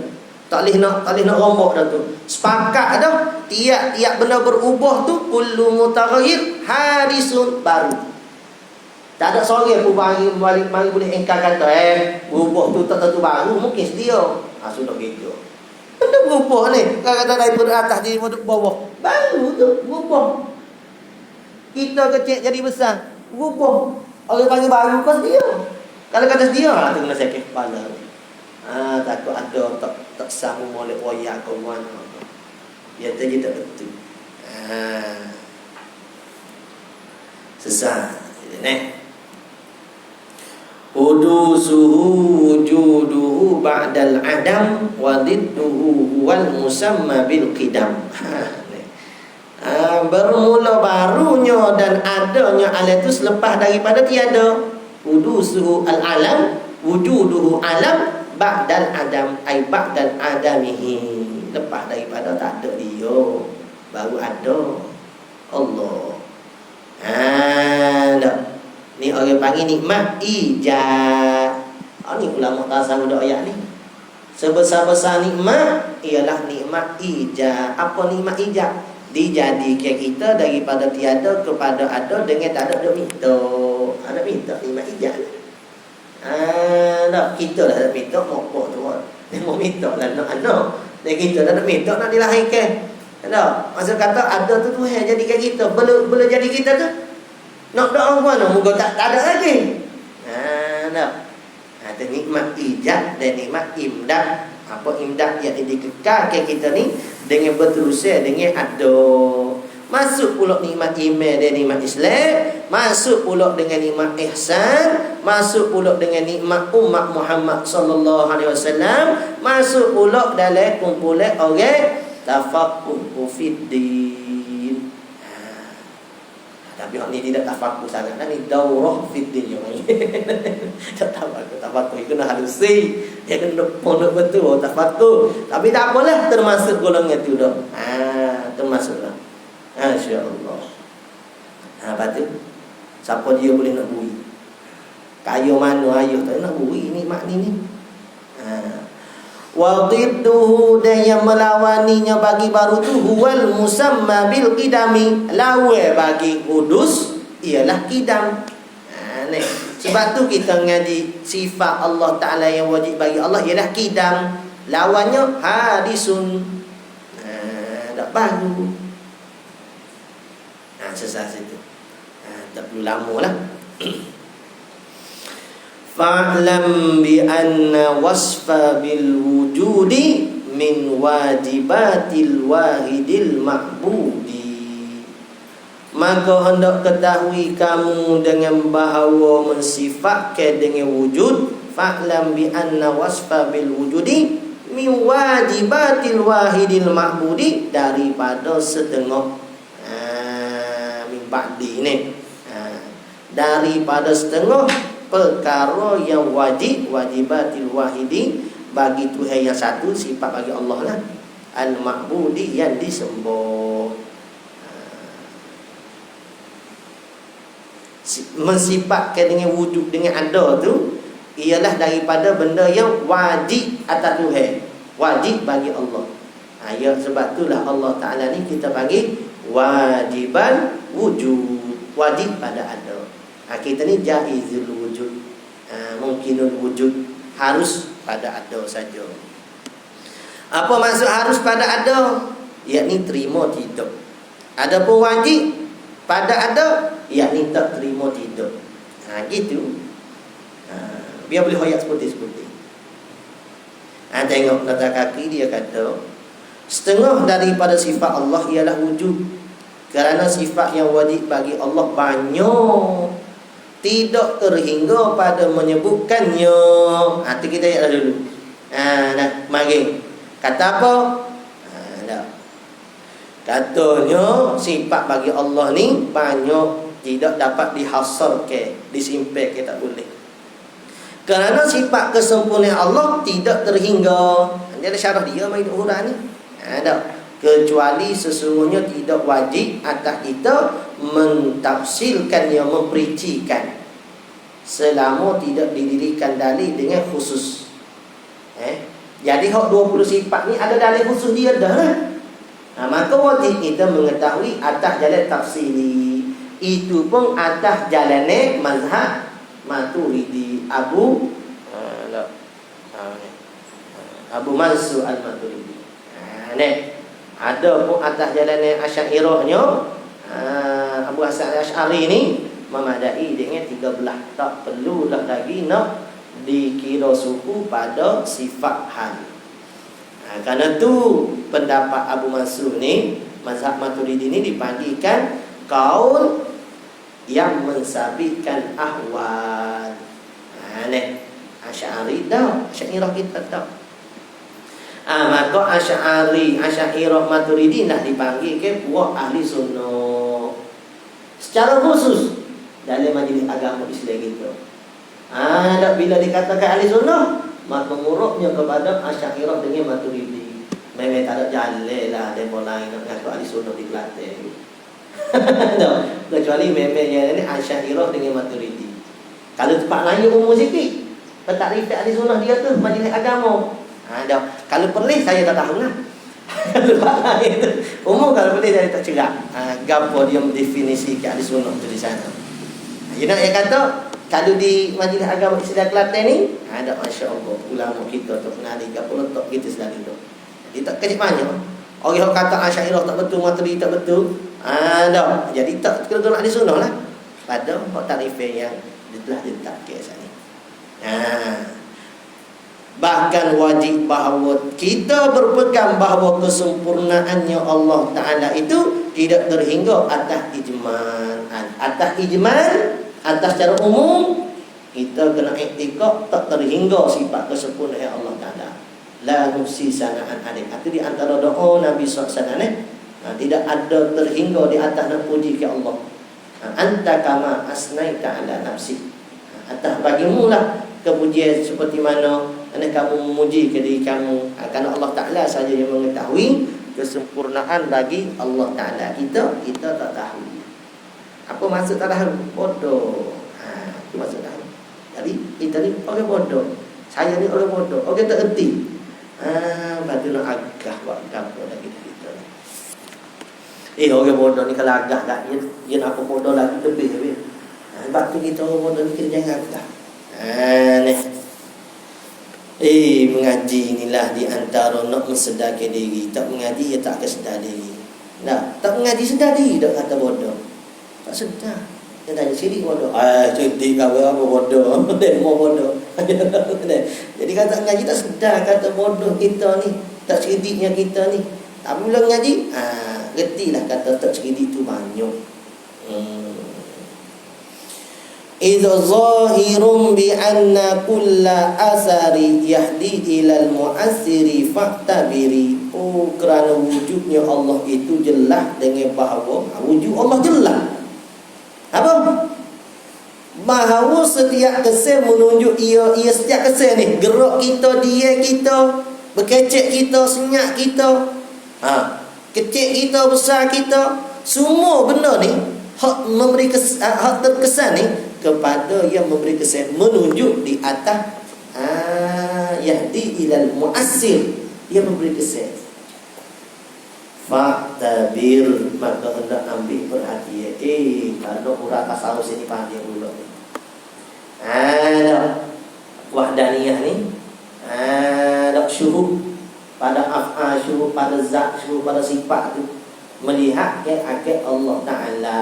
Tak boleh nak rombok dah tu. Sepakat dah, tiap benda berubah tu kullu mutaghayyir hadisun, baru. Tak ada seorang pun mari boleh engkar kata berubah tu tak tentu baru, mungkin sedia. Sudah gitu. Benda berubah ni, kata daripada atas jadi bawah, baru tu berubah. Kita kecil jadi besar, berubah. Orang panggil baru kau sedia. Kalau kata sedia, tu kena sakit kepala. Takut ada tak sambung oleh wayang kau mana. Dia tadi tak betul. Sesat. Ni. Hudusuhu wujuduhu ba'dal adam wa didduhu wal musamma bil qidam. Bermula barunya dan adanya alam itu selepas daripada tiada. Hudusuhu al-alam, wujuduhu alam, ba'dal adam ay ba'dal adamihi, lepas daripada tak ada dia baru ada Allah. Ni orang panggil nikmat ijad. Ni ulama tasawuf dak ayat ni. Sebesar-besar nikmat ialah nikmat ijad. Apa nikmat ijad? Dijadikan kita daripada tiada kepada ada dengan tak ada minta. Ada minta nikmat ijad. Kita dah ada minta mokok tu. Dia mau minta lah nak anak. Dan kita dah ada minta nak dilahirkan. Maksud kata ada tu Tuhan jadikan kita. Boleh jadi kita tu. Nak doa mana? Moga tak ada lagi. Itu nikmat ijad dan nikmat imdad. Apa imdad yang dikekalkan kita ni dengan berterusan dengan ada. Masuk pula nikmat iman dan nikmat Islam, masuk pula dengan nikmat ihsan, masuk pula dengan nikmat umat Muhammad sallallahu alaihi wasallam, masuk pula dalam kumpulan orang tafaqquh fiddin. Tapi orang ni tidak tafaqquh sangat, ni daurah fiddin yang ni. Tak tafaqquh itu nak halus dia kena pondok betul tafaqquh. Tapi tak apalah, termasuk golongan itu dah. Termasuklah. Masya-Allah. Lepas tu siapa dia boleh nak bui? Kaya mana ayah tak nak bui nikmat ni. Wa dhidduhu, dan yang melawaninya bagi baru tu huwal musamma bil qidami, lawan bagi kudus ialah qidam. Ni sebab tu kita ngaji sifat Allah Taala yang wajib bagi Allah ialah qidam, lawannya hadisun. Tak baru. Sesat situ. Tak perlu lama lah. Fa'lam bi anna wasfa bil wujudi min wajibatil wahidil ma'budi. Maka hendak ketahui kamu dengan bahawa mensifatkan dengan wujud. Fa'lam bi anna wasfa bil wujudi min wajibatil wahidil ma'budi, daripada setengah ba'di ni, daripada setengah perkara yang wajibatil wahidi, bagi Tuhan yang satu, sifat bagi Allah lah, al-ma'budi, yang disembah. Mensifatkan dengan wujud, dengan ada tu ialah daripada benda yang wajib atas Tuhan, wajib bagi Allah. Ya, sebab itulah Allah Ta'ala ni kita bagi wajiban wujud, wajib pada ada. Kita ni jaizul wujud, mungkinul wujud, harus pada ada saja. Apa maksud harus pada ada? Yakni terima tidak. Adapun wajib pada ada, yakni tak terima tidak. Gitu. Biar boleh hoyak seperti-seperti. Tengok kata kaki dia kata setengah daripada sifat Allah ialah wujud. Kerana sifat yang wajib bagi Allah banyak, tidak terhingga pada menyebutkannya. Itu kita lihat dulu. Nak mari. Kata apa? Katanya sifat bagi Allah ni banyak, tidak dapat dihasarkan, disimpan, tak boleh. Kerana sifat kesempurnaan Allah tidak terhingga. Dia ada syarah dia mai urang ni. Ada. Kecuali sesungguhnya tidak wajib atas kita mentafsirkan, yang memperincikan, selama tidak didirikan dalil dengan khusus. Jadi hak 20 sifat ni ada dalil khusus dia dah lah. Maka wajib kita mengetahui atas jalan tafsiri. Itu pun atas jalannya mazhab Maturidi, Abu Mansur al-Maturidi. Ada pun atas jalannya Asy'ariyahnya, Abu Hasan Asy'ari ni memadai dengan 13. Tak perlulah lagi nak dikira suku pada sifat hal. Karena tu pendapat Abu Mansur ni, mazhab Maturidi ni dipanggilkan kaul yang mensabitkan ahwal. Asy'ari dah, Asy'ariyah kita tak. Maka Asy'ariyah Maturidi nak dipanggil ke puak ahli sunnah secara khusus dalam majlis agama Islam kita. Bila dikatakan ahli sunnah, maka mengurutnya kepada Asy'ariyah dengan Maturidi. Memang tak ada jalan lah demo lain nak ngaku ahli sunnah di Kelantan. Kecuali memang yang ini Asy'ariyah dengan Maturidi. Kalau tempat lain umum sikit, takrif ahli sunnah dia tu majlis agama. Kalau Perlis saya tak tahu lah. Umum kalau Perlis saya tak cerak. Gapo dia mendefinisikan ahli sunnah tu di sana. Jadi nak yang kata kalau di majlis agama Islam Kelantan ni ada masya-Allah ulama kita tu pernah ada gapo letak kita selalu tu. Jadi tak kecil banyak. Orang yang kata Asy'ariyah tak betul, Maturidi tak betul. Ada. Jadi tak kena ahli sunnah lah. Pada hak takrif yang telah ditetapkan sana. Bahkan wajib bahawa kita berpegang bahawa kesempurnaannya Allah Ta'ala itu tidak terhingga atas ijman. Atas ijman, atas secara umum, kita kena iktikad tak terhingga sifat kesempurnaan Allah Ta'ala. La nuhsi sana'an alaik. Itu di antara doa Nabi SAW. Tidak ada terhingga di atas nak puji ke Allah. Anta kama asnaita ala nafsi. Atas bagimu lah kepujian seperti mana kamu memuji ke diri kamu. Kerana Allah Ta'ala saja yang mengetahui kesempurnaan bagi Allah Ta'ala. Kita tak tahu. Apa maksud tak tahu? Bodoh. Itu maksud tahu. Jadi kita ni orang bodoh. Saya ni orang bodoh. Orang tak erti. Lepas tu nak agah buat apa lagi kita ni. Orang bodoh ni kalau agah tak, dia nak apa bodoh lagi lebih. Sebab tu kita orang bodoh ni kita jangan agah. Ni. Mengaji inilah di antara nak mensedarkan diri. Tak mengaji, dia tak akan sedar diri. Tak mengaji sedar diri, tak kata bodoh. Tak sedar. Dia tanya, sirik bodoh. Cerdik kau apa bodoh. Demo bodoh. Jadi kata mengaji tak sedar, kata bodoh kita ni. Tak cerdiknya kita ni. Tapi bila mengaji, gertilah kata tak cerdik tu banyak. Idza zahirun bi anna kulla asari yahdi ilal mu'assiri fa'tabiri. Kerana wujudnya Allah itu jelas dengan bahawa wujud Allah jelas. Apa? Bahawa setiap kesan menunjuk ia setiap kesan ni, gerak kita, dia kita, berkecek kita, senyap kita, kecil kita, besar kita, semua benda ni hak memberi hak terkesan ni kepada yang memberi kesan, menunjuk di atas yahdi ilal mu'assir, yang memberi kesan. Fa'tabir, maka hendak ambil perhatian. Kalau orang tasawuf sini pandai pula. Wahdaniyah ni ada syuhud pada af'al, syuhud pada zat, syuhud pada sifat tu, melihat ke akal Allah Ta'ala.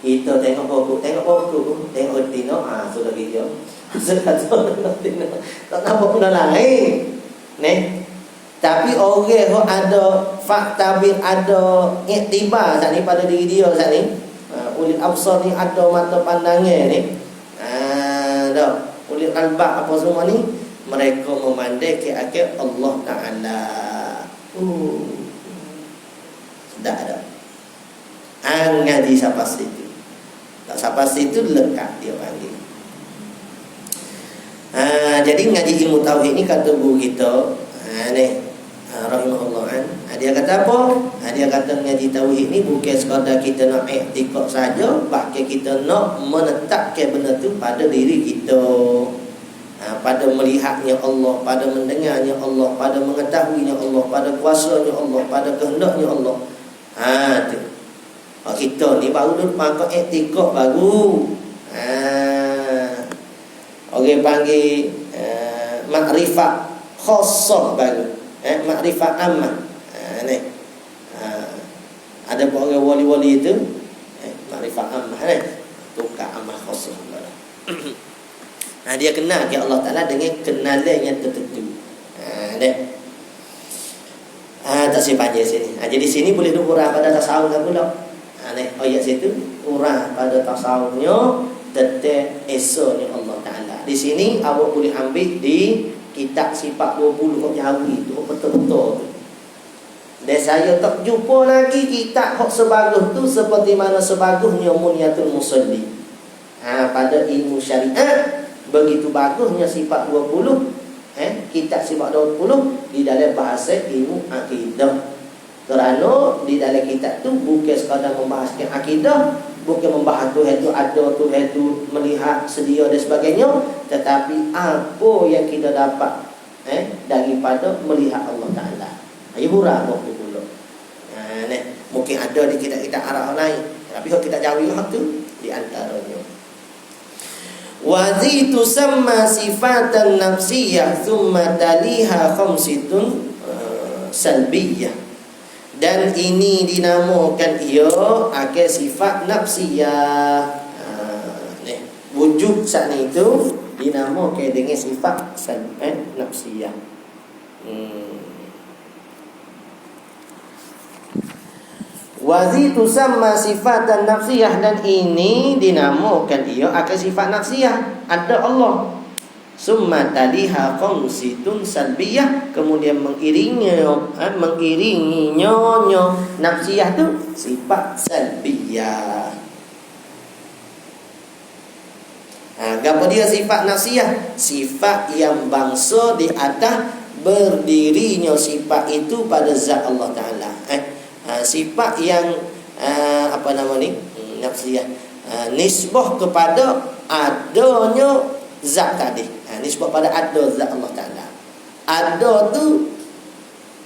Kita tengok pokok, tengok tino, sudah gitu. Sudah tino, tak nampak benda lain. Tapi orang yang ada faktabir, ada iktibar saat ni pada diri dia saat ni. Ulil absar ni ada mata pandangan ni. Ulil albab apa semua ni, mereka memandai ke akal Allah Ta'ala. Sudah ada. Ngaji siapa situ. Tak siapa situ lekat dia panggil. Jadi ngaji ilmu tauhid ni kata guru kita, rahimahullah dia kata apa? Dia kata ngaji tauhid ni bukan sekadar kita nak iktikad saja, bahkan kita nak menetapkan benda tu pada diri kita. Pada melihatnya Allah, pada mendengarnya Allah, pada mengetahuinya Allah, pada kuasanya Allah, pada kehendaknya Allah. Tu. Kita ni baru duduk makan iktikad baru. Orang panggil makrifat khassah baru. Makrifat ammah. Ada orang wali-wali itu makrifat ammah tukar ammah khassah. Dia kenal ke Allah Ta'ala dengan kenalan yang tertentu. Tak saya panjang sini. Jadi sini boleh duduk urang pada tasawuf lah pula. Ayat situ urang pada tasawufnya tetap esoknya Allah Ta'ala. Di sini awak boleh ambil di kitab sifat 20 Jawi tu betul-betul tu. Dan saya tak jumpa lagi kitab hak sebagus tu seperti mana sebagusnya Munyatul Musalli. Pada ilmu syariat begitu bagusnya sifat 20, kitab sifat 20 di dalam bahasa ilmu akidah. Kerana di dalam kitab tu bukan sekadar membahaskan akidah, bukan membahas Tuhan itu ada, Tuhan itu melihat, sedia dan sebagainya, tetapi apa yang kita dapat daripada melihat Allah Ta'ala. Hurah waktu dulu. Mungkin ada di kitab-kitab Arab lain, tapi kalau kita jauhi hak tu di antaranya. Wa zi tusamma sifatan nafsiyah thumma taliha khamsitun salbiyah. Dan ini dinamakan ia akan sifat nafsiyah. Wujud saat itu dinamakan dengan sifat nafsiyah. Wazi tusamma sifatan nafsiyah, dan ini dinamakan ia akan sifat nafsiyah, ada Allah. Summa taliha qamsitun salbiyah, kemudian mengiringinya nafsiyah tu sifat salbiyah. Apa dia sifat nafsiyah? Sifat yang bangsa di atas berdirinya sifat itu pada zat Allah Ta'ala. Sifat yang nafsiyah, nisbah kepada adanya zat tadi. Nisbah pada ada zat Allah Ta'ala. Ada tu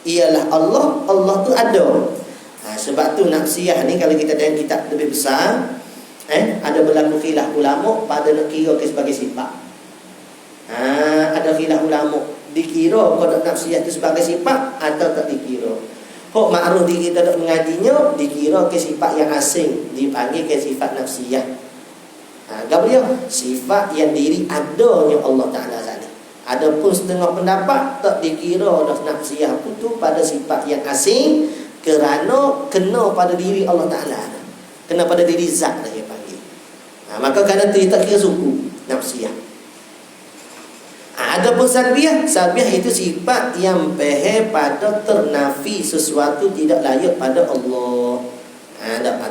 ialah Allah, Allah tu ada. Sebab tu nafsiyah ni kalau kita tengok kitab lebih besar, ada berlaku khilaf ulama pada nak kira ke sebagai sifat. Ada khilaf ulama dikira kodok nafsiyah itu sebagai sifat atau tak dikira. Hok ma'ruf di kita dok mengajinya dikira ke sifat yang asing, dipanggil ke sifat nafsiyah. Dia sifat yang diri adanya Allah Ta'ala tadi. Adapun setengah pendapat tak dikira dah nafsiyah itu pada sifat yang asing, kerana kena pada diri Allah Ta'ala, kena pada diri zat lah dia panggil. Maka kerana tu dia tak kira suku nafsiyah. Adapun salbiyah, salbiyah itu sifat yang pehe pada ternafi sesuatu tidak layak pada Allah.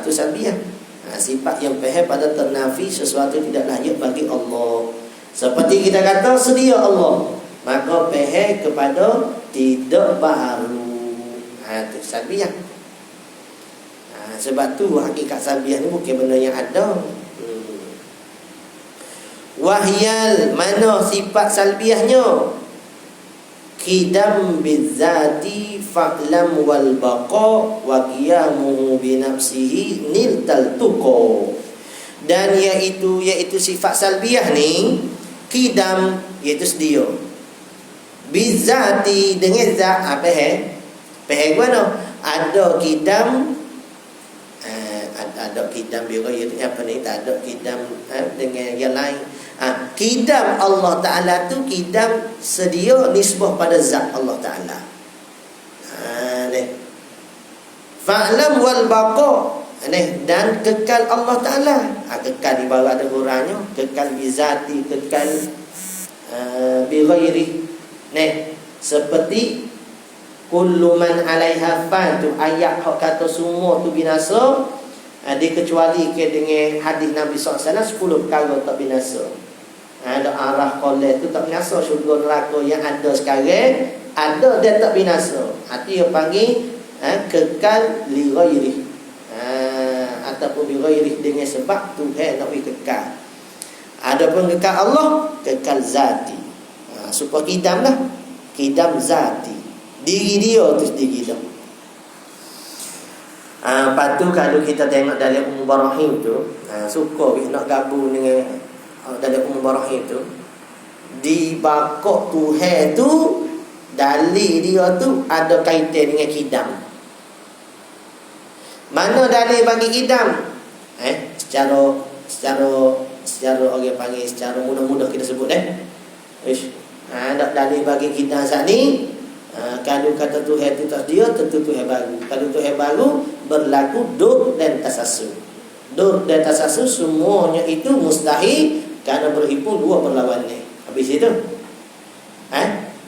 Itu salbiyah. Sifat yang pehe pada ternafi sesuatu tidak layak bagi Allah. Seperti kita kata sedia Allah, maka pehe kepada tidak baru. Itu salbiyah. Sebab tu hakikat salbiyah ni bukan benda yang ada. Wahyal, mana sifat salbiyahnya? Qidam bizzati fa'lam wal baqa wa qiyamuhu bi nafsihi niltal tuqa. Dan iaitu sifat salbiyah ni qidam, iaitu sedia. Bizzati dengan zat apa mana? Ada qidam, ada qidam juga iaitu apa ni, tak ada qidam dengan yang lain. Qidam Allah Ta'ala tu qidam sedia nisbah pada zat Allah Ta'ala. Fa'lam wal baqa, dan kekal Allah Ta'ala. Kekal di bawah ada huranya, kekal bizati, kekal bi ghairi. Seperti kullu man 'alaiha fan tu ayat hak kata semua tu binasa, dikecuali ke dengan hadis Nabi SAW 10 perkara tak binasa. Ada arah qoleh tu tak binasa, syurga neraka yang ada sekarang ada dia tak binasa. Itu yang panggil kekal li ghairi, ataupun bi ghairi dengan sebab Tuhan nak kekal. Adapun kekal Allah kekal zati. Supaya qidam lah, qidam zati, diri dia tu sendiri dah. Lepas tu kalau kita tengok dalam Ummul Barahim tu, suka nak gabung dengan dalam Ummul Barahim tu, di bakok Tuhan tu dalil dia tu ada kaitan dengan qidam. Mana dalil bagi qidam? Secara orang panggil secara mudah-mudah kita sebut ada dalil bagi qidam saat ni. Kalau kata Tuhan itu tak dia, tentu Tuhan baru. Kalau Tuhan baru, berlaku dur dan tasasus. Dur dan tasasus semuanya itu mustahil, kerana berhimpun dua berlawanan. Habis itu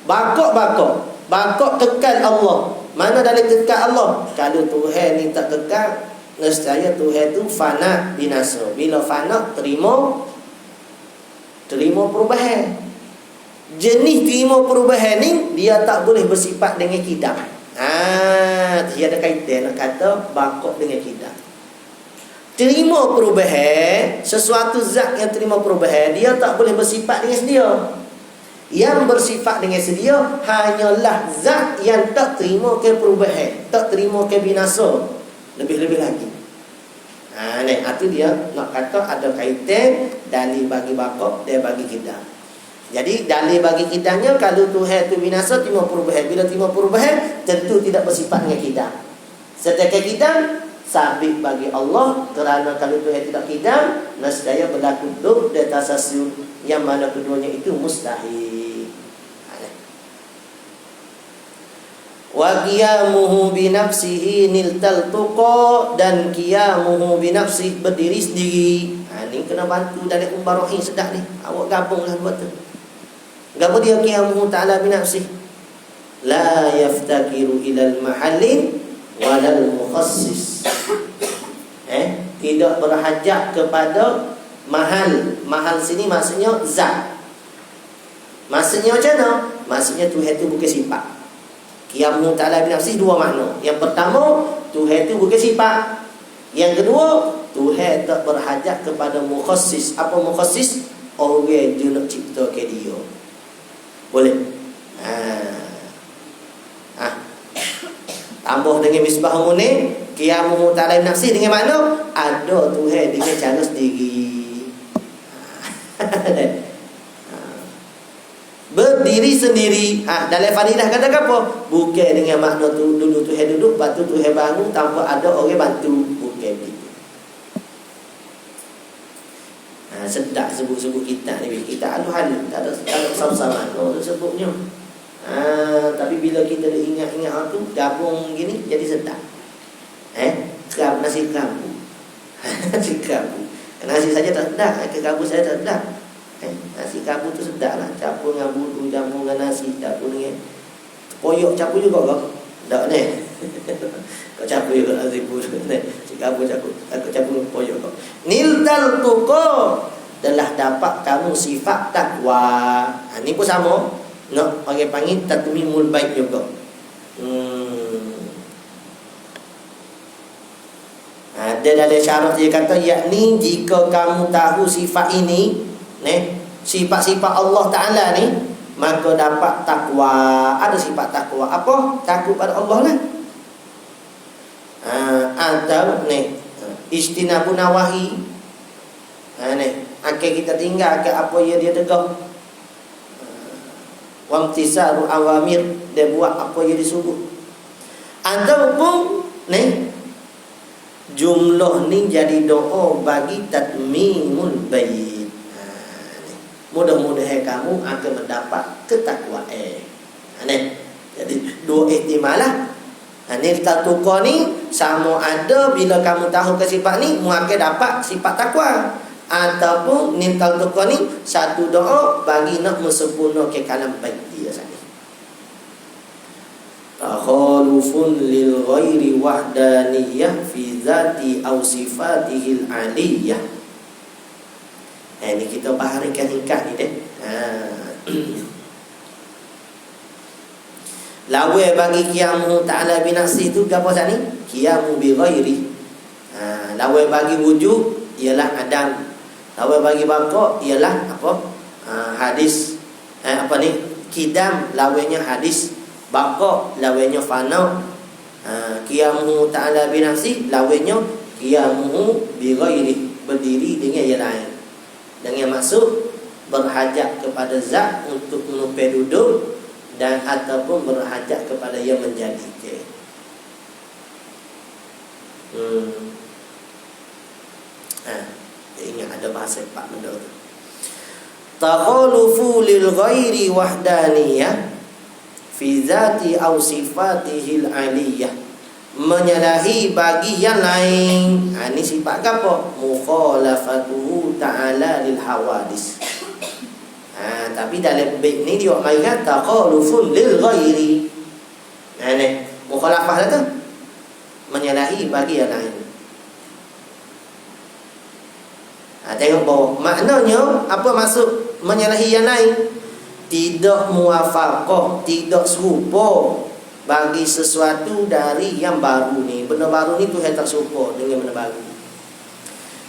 bakok kekal Allah. Mana dari kekal Allah? Kalau Tuhan ni tak kekal, nescaya Tuhan itu fana, binasa. Bila fana, terima perubahan. Jenis terima perubahan ni dia tak boleh bersifat dengan qidam. Dia ada kaitan nak kata bakok dengan qidam. Terima perubahan, sesuatu zat yang terima perubahan, dia tak boleh bersifat dengan sedia. Yang bersifat dengan sedia hanyalah zat yang tak terima ke perubahan, tak terima ke binasa. Lebih-lebih lagi. Itu dia nak kata ada kaitan dalil bagi bakok dan bagi qidam. Jadi dalil bagi qidamnya, kalau Tuhan itu binasa, terima perubahan. Bila terima perubahan, tentu tidak bersifat dengan qidam. Sedangkan qidam sabit bagi Allah, kerana kalau Tuhan tidak kidam, nescaya berlaku dur dan tasasul, yang mana keduanya itu mustahil. Wa qiyamuhu bi nafsihi niltal tuqa, dan qiyamuhu bi nafsihi, berdiri sendiri. Ni kena bantu dari umbarohi sedap ni. Awak gabunglah dua tu. Gapo dia qiyamuhu ta'ala bi nafsihi? La yaftakiru ilal mahallin walal mukhassis. Tidak berhajat kepada mahal. Mahal sini maksudnya zat. Maksudnya macam mana? Maksudnya Tuhan itu bukan sifat. Qiyamuhu ta'ala bi nafsihi dua makna. Yang pertama, Tuhan itu bukan sifat. Yang kedua, Tuhan tak berhajat kepada mukhassis. Apa mukhassis? Orang dia nak cipta ke dia. Boleh? Tambah dengan misbah munin, qiyamuhu ta'ala bi nafsihi dengan makna ada Tuhan dengan cara sendiri. Berdiri sendiri. Dalam fadilah kata apa? Bukan dengan makna tu dulu Tuhan duduk, lepas tu Tuhan bangun tanpa ada orang bantu. Bukan begitu. Sedap sebut-sebut kita ni. Kita halu-halu, tak ada sama-sama sebutnya. Tapi bila kita dah ingat-ingat tu, gabung gini jadi sedap. Kerap nasi kerabu. Nasi kerabu. Nasi saja tak sedap, kerabu saya tak sedap. Nasi kerabu tu sedap lah. Campur dengan bulu, campur dengan nasi, campur dengan poyok, campur juga kau. Tak ni. Kau campur juga nasi bulu ni. Nasi kerabu campur dengan poyok kau. Niltal tuqa, telah dapat kamu sifat takwa. Ni pun sama. Nak orang panggil tatmimul baik juga. Ada dalam syarat dia kata, yakni jika kamu tahu sifat ini, sifat-sifat Allah Ta'ala ni, maka dapat takwa. Ada sifat takwa. Apa? Takut pada Allah lah. Atau ijtinabun nawahi. Akan kita tinggal ke apa yang dia tegak. Wamtisaru awamir, dia buat apa yang disuruh. Ataupun jumlah ni jadi doa bagi tatmimul bait. Mudah-mudahan kamu akan mendapat ketakwaan. Jadi dua ihtimal lah. Niltal tuqa ni sama ada bila kamu tahu ke sifat ni, mu akan dapat sifat takwa. Ataupun niltal tuqa ni satu doa bagi nak sempurna ke kalam baik dia sana. Takhalufun lil ghairi wahdaniyah fi zati aw sifatihil aliyah. Ini kita baharikan ringkas ni deh. Lawe bagi qiyamuhu ta'ala bi nafsihi tu gapo sat ni? Qiyamu bi ghairi. Lawe bagi wujud ialah adam. Lawe bagi baqa ialah apa? Hadis. Apa ni? Kidam lawenya hadis. Baqa lawenya fana. Qiyamuhu ta'ala bi nafsihi lawenya qiyamuhu bi ghairi, berdiri dengan yang lain. Dengan maksud berhajat kepada zat untuk menupai duduk, dan ataupun berhajat kepada yang menjadikan. Ingat ada bahasa Pak benda tu. Takhalufu lil ghairi wahdaniyah fi zati aw sifatihil aliyah, menyalahi bagi yang lain. Ini sifat apa? Mukhalafatuhu ta'ala lil hawadis. Tapi dalam bait ni dia mainkan takhalufun lil ghairi. Ni mukhalafah tu menyalahi bagi yang lain. Tengok bawah. Maknanya apa maksud menyalahi yang lain? Tidak muwafaqah, tidak serupa bagi sesuatu dari yang baru ni. Benda baru ni Tuhan tak serupa dengan benda baru.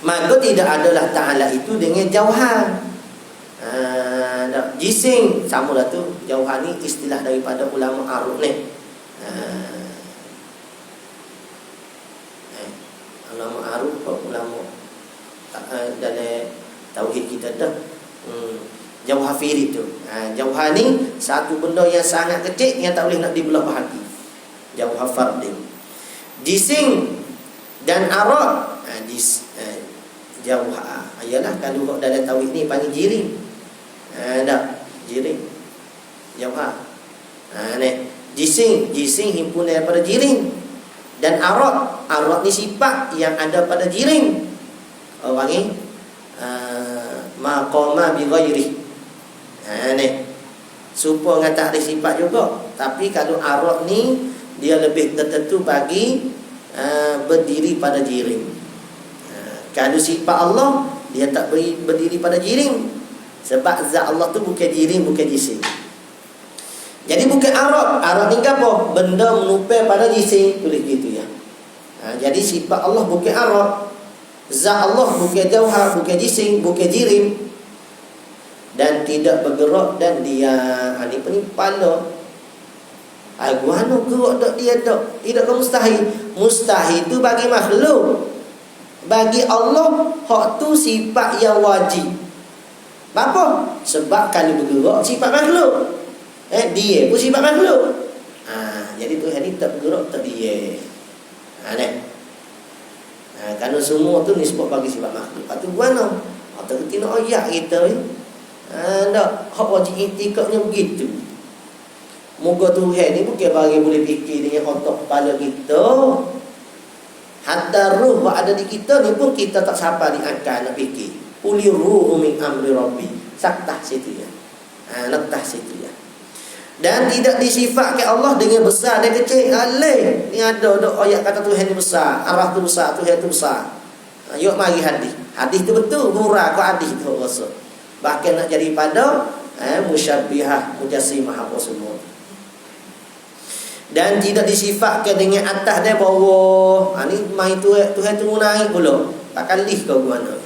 Maka tidak adalah Ta'ala itu dengan jauhan. Jising sama lah tu. Jauhan ni istilah daripada ulama aruf ni. Ulama aruf, ulama dalam tauhid kita dah. Jauhar firid tu. Jauhar ni satu benda yang sangat kecil yang tak boleh nak dibelah bahagi. Jauhar fardin. Jising Dan arad jauh ayalah kalau dalam tauhid ni panggil jiring. Tak jiring jauh ni jising himpun daripada jiring. Dan arad ni sifat yang ada pada jiring. Orang ni maqama bi ghairi. Ni serupa dengan tak ada sifat juga. Tapi kalau arad ni dia lebih tertentu bagi berdiri pada jiring. Kalau sifat Allah dia tak berdiri pada jiring. Sebab zat Allah tu bukan jiring, bukan jising. Jadi bukan arad. Arad ni apa? Benda menupai pada jising. Tulis gitu ya. Jadi sifat Allah bukan arad. Zat Allah bukan jauhar, bukan jising, bukan jiring. Dan tidak bergerak dan dia ni kepala. Guano gerak tak dia tak. Tidak ke mustahil. Mustahil tu bagi makhluk. Bagi Allah hak tu sifat yang wajib. Apa? Sebab kalau bergerak sifat makhluk. Dia pun sifat makhluk. Jadi Tuhan ni tak bergerak tak dia. Kerana semua tu nisbah bagi sifat makhluk. Lepas tu guano. Tak kerti nak ayat kita ni. Tak, hak wajib itikadnya begitu. Moga Tuhan ni bukan bagi boleh fikir dengan otak kepala kita. Hatta ruh yang ada di kita ni pun kita tak sampai di akal nak fikir. Uli ruhu min amri rabbi. Saktah situ ya. Letak situ ya. Dan tidak disifatkan Allah dengan besar dan kecil. Alih. Ni ada ayat kata Tuhan ni besar. Arah tu besar, Tuhan tu besar. Yuk mari hadis. Hadis tu betul, murah kau hadis tu rasa. Bahkan nak jadi pada musyabbihah, mujassimah apa semua. Dan tidak disifatkan dengan atas dan bawah. Ni mai Tuhan tu naik pula. Tak kalih kau mana.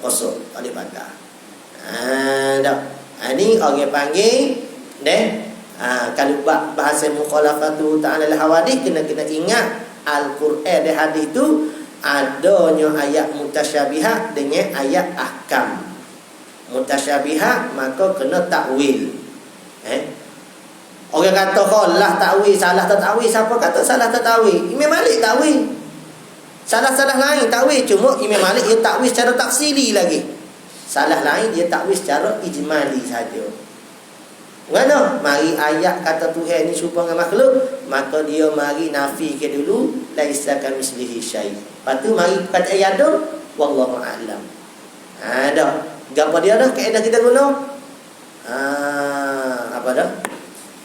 Kosong, tak boleh pakai. Tak. Ni orang panggil kalau bahasa mukhalafatu ta'ala al-hawadith kena ingat Al-Quran dan hadis tu adanya ayat mutasyabihat dengan ayat ahkam. Mutasyabihat maka kena takwil. Orang kata khalah takwil, salah tak takwil. Siapa kata salah tak takwil? Imam Malik takwil. Salah-salah lain takwil. Cuma Imam Malik dia takwil secara tafsili lagi. Salah lain dia takwil secara ijmali saja. Mana? Mari ayat kata Tuhan ni serupa dengan makhluk, maka dia mari nafi ke dulu laisa kamitslihi syai'. Lepas tu mari kata ayat tu wallahu a'lam. Dah. Gapo dia dah kaedah kita guna? Apa dah?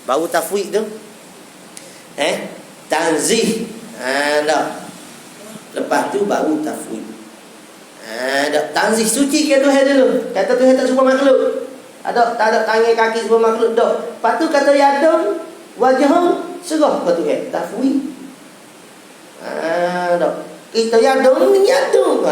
Bau tafwid tu. Tanzih. Dah. Lepas tu baru tafwid. Dah tanzih suci ke Tuhan dulu. Kata Tuhan tak serupa makhluk. Tak ada tangan kaki semua makhluk dah. Lepas tu kata yadum wajah serah ke Tuhan. Tafwid. Dah. Kita yadum ni yadum.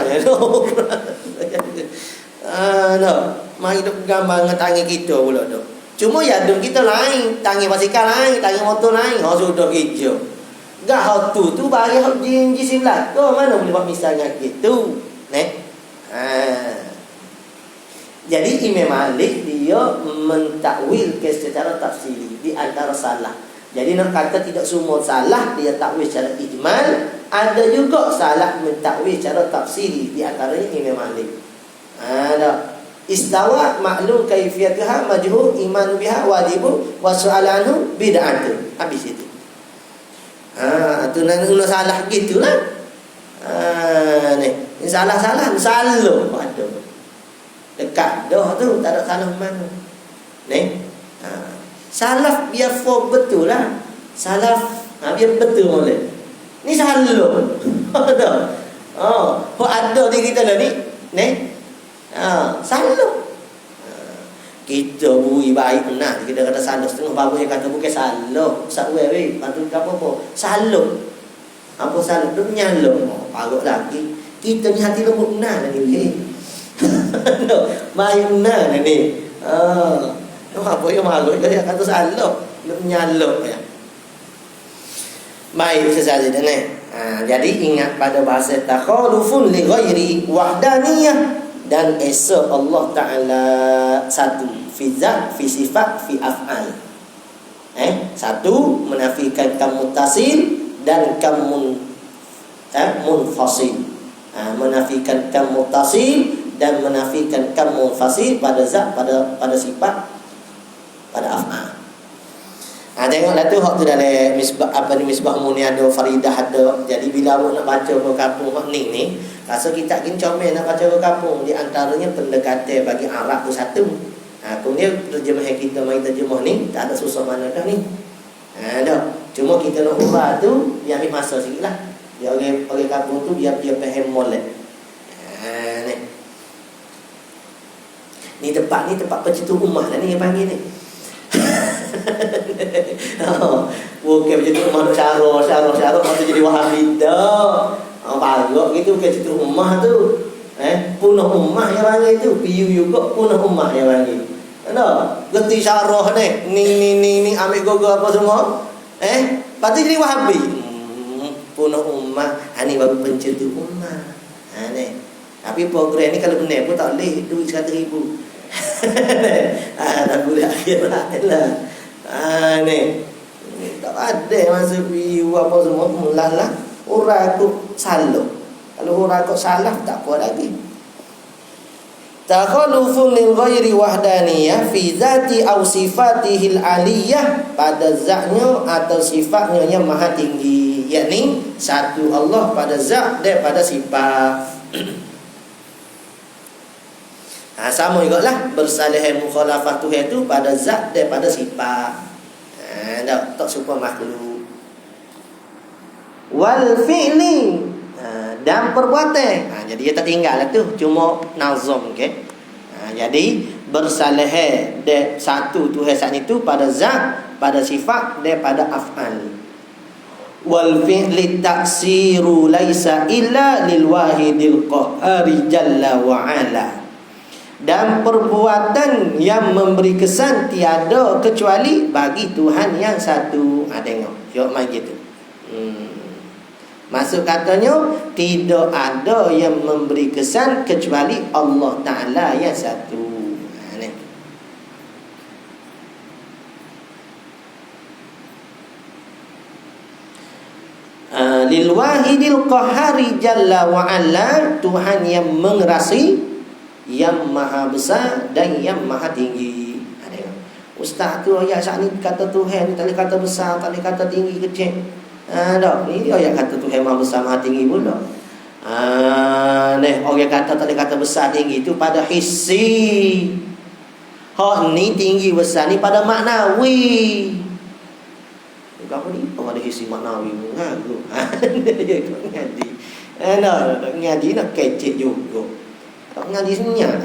Dah. Mari duk gambar dengan tangan kita pula dah. Cuma yadum kita lain, tangan basikal lain, tangan motor lain. Sudah kerja. Gak hal tu bagi hal jisim lah. Kau mana boleh buat misalnya gitu. Jadi Imam Malik dia mentakwil secara tafsiri di antara salah. Jadi nak kata tidak semua salah dia takwil secara ijmal, ada juga salah mentakwil secara tafsiri di antaranya Imam Malik. Ada istawa maklum kaifiyatuha majhul iman biha wajib wa su'alanu bid'atu. Habis itu. Tu nak salah gitulah. Ni salah-salah selalu ada. Dekat dah tu tak ada salah mana. Salaf biar form betul lah. Salaf biar betul boleh. Ni selalu. Ada di kita lah ni. Selalu. Kita bui baik benar. Kita kata salah setengah babu yang kata bukan salah. Ustaz weh patut apa? Salah. Apa salah tu nyalo. Parut lagi. Kita ni hati lembut benar ni. Main benar ni. Apa yang marut dia kata salah. Nyalo ya. Baik sesaja dah ni. Jadi ingat pada bahasa takhalufun li ghairi wahdaniyah. Dan esa Allah Ta'ala satu fi zat, fi sifat, fi af'al. Satu menafikan kam muttasil dan kam munfasil. Menafikan kam muttasil dan menafikan kam munfasil pada zat, pada sifat, pada af'al. Tengoklah tu hak tu dalam misbah misbah muni ada, faridah ada. Jadi bila awak nak baca ke kampung hak ni rasa kita gini comel nak baca ke kampung, di antaranya pendekatan bagi Arab tu satu. Kemudian terjemah kita mai terjemah ni tak ada susah mana dah ni. Dah. Cuma kita nak ubah tu dia ambil masa sikitlah. Dia orang kampung tu dia faham molek. Ni tempat pencetus rumah dah ni yang panggil ni. Bukan pencetus rumah nak syarah tu jadi Wahabi dah. Bagus gitu pencetus rumah tu. Punah rumah yang panggil tu. Piu juga punah rumah yang panggil. Ada geti syarah ni ambil gogo apa semua. Lepas tu jadi Wahabi. Punah ummah. Ni baru pencetus ummah. Ni. Tapi program ni kalau benar pun tak boleh duit 100,000. Tak boleh akhirat lah. Ni. Tak ada masa view apa semua mulalah. Orang tu salah. Kalau orang tu salah tak apa lagi. Takhallufun lil ghairi wahdaniyah fi zati aw sifatihil aliyah, pada zatnya atau sifatnya yang maha tinggi, yakni satu Allah pada zat dan pada sifat. Sama juga lah bersalahan mukhalafah Tuhan tu pada zat dan pada sifat. Tak serupa makhluk. Wal fi'li, dan perbuatan. Jadi dia tak tinggal lah tu, cuma nazam, okey. Jadi bersalahan de satu Tuhan saat itu pada zat, pada sifat dan pada af'al. Wal fi'li taksiru laisa illa lil wahidil qahhari jalla wa ala. Dan perbuatan yang memberi kesan tiada kecuali bagi Tuhan yang satu. Tengok, tengok macam tu. Maksud katanya tidak ada yang memberi kesan kecuali Allah Ta'ala yang satu. Lil wahidil qahhari jalla wa ala, Tuhan yang mengerasi, yang maha besar dan yang maha tinggi. Ustaz tu ayat saat ni kata Tuhan, tak boleh kata besar, tak boleh kata tinggi kecil. Tak, ni ayat kata Tuhan maha besar maha tinggi pula. Orang kata tak boleh kata besar tinggi tu pada hissi. Hak ni tinggi besar ni pada maknawi. Apa ni? Ada hissi maknawi pun. Dia ngaji. Ngaji nak kecek juga. Tak ngaji senyap.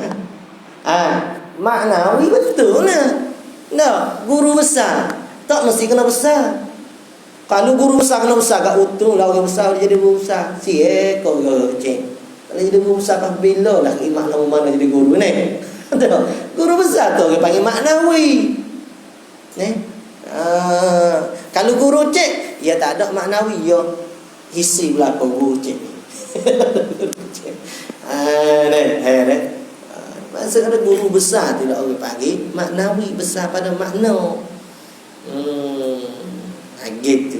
Maknawi betul lah. Tak, guru besar tak mesti kena besar. Kalau guru besar kena besar, kat untung lah orang besar dia jadi guru besar. Kau kecil. Kalau jadi guru besar kan bila lah makna mana jadi guru ni. Guru besar tu orang panggil maknawi. Kalau guru cik, ya tak ada maknawi, ya isi belakang guru cik. Maksud ada guru besar tidak orang panggil maknawi, besar pada makna. Gitu.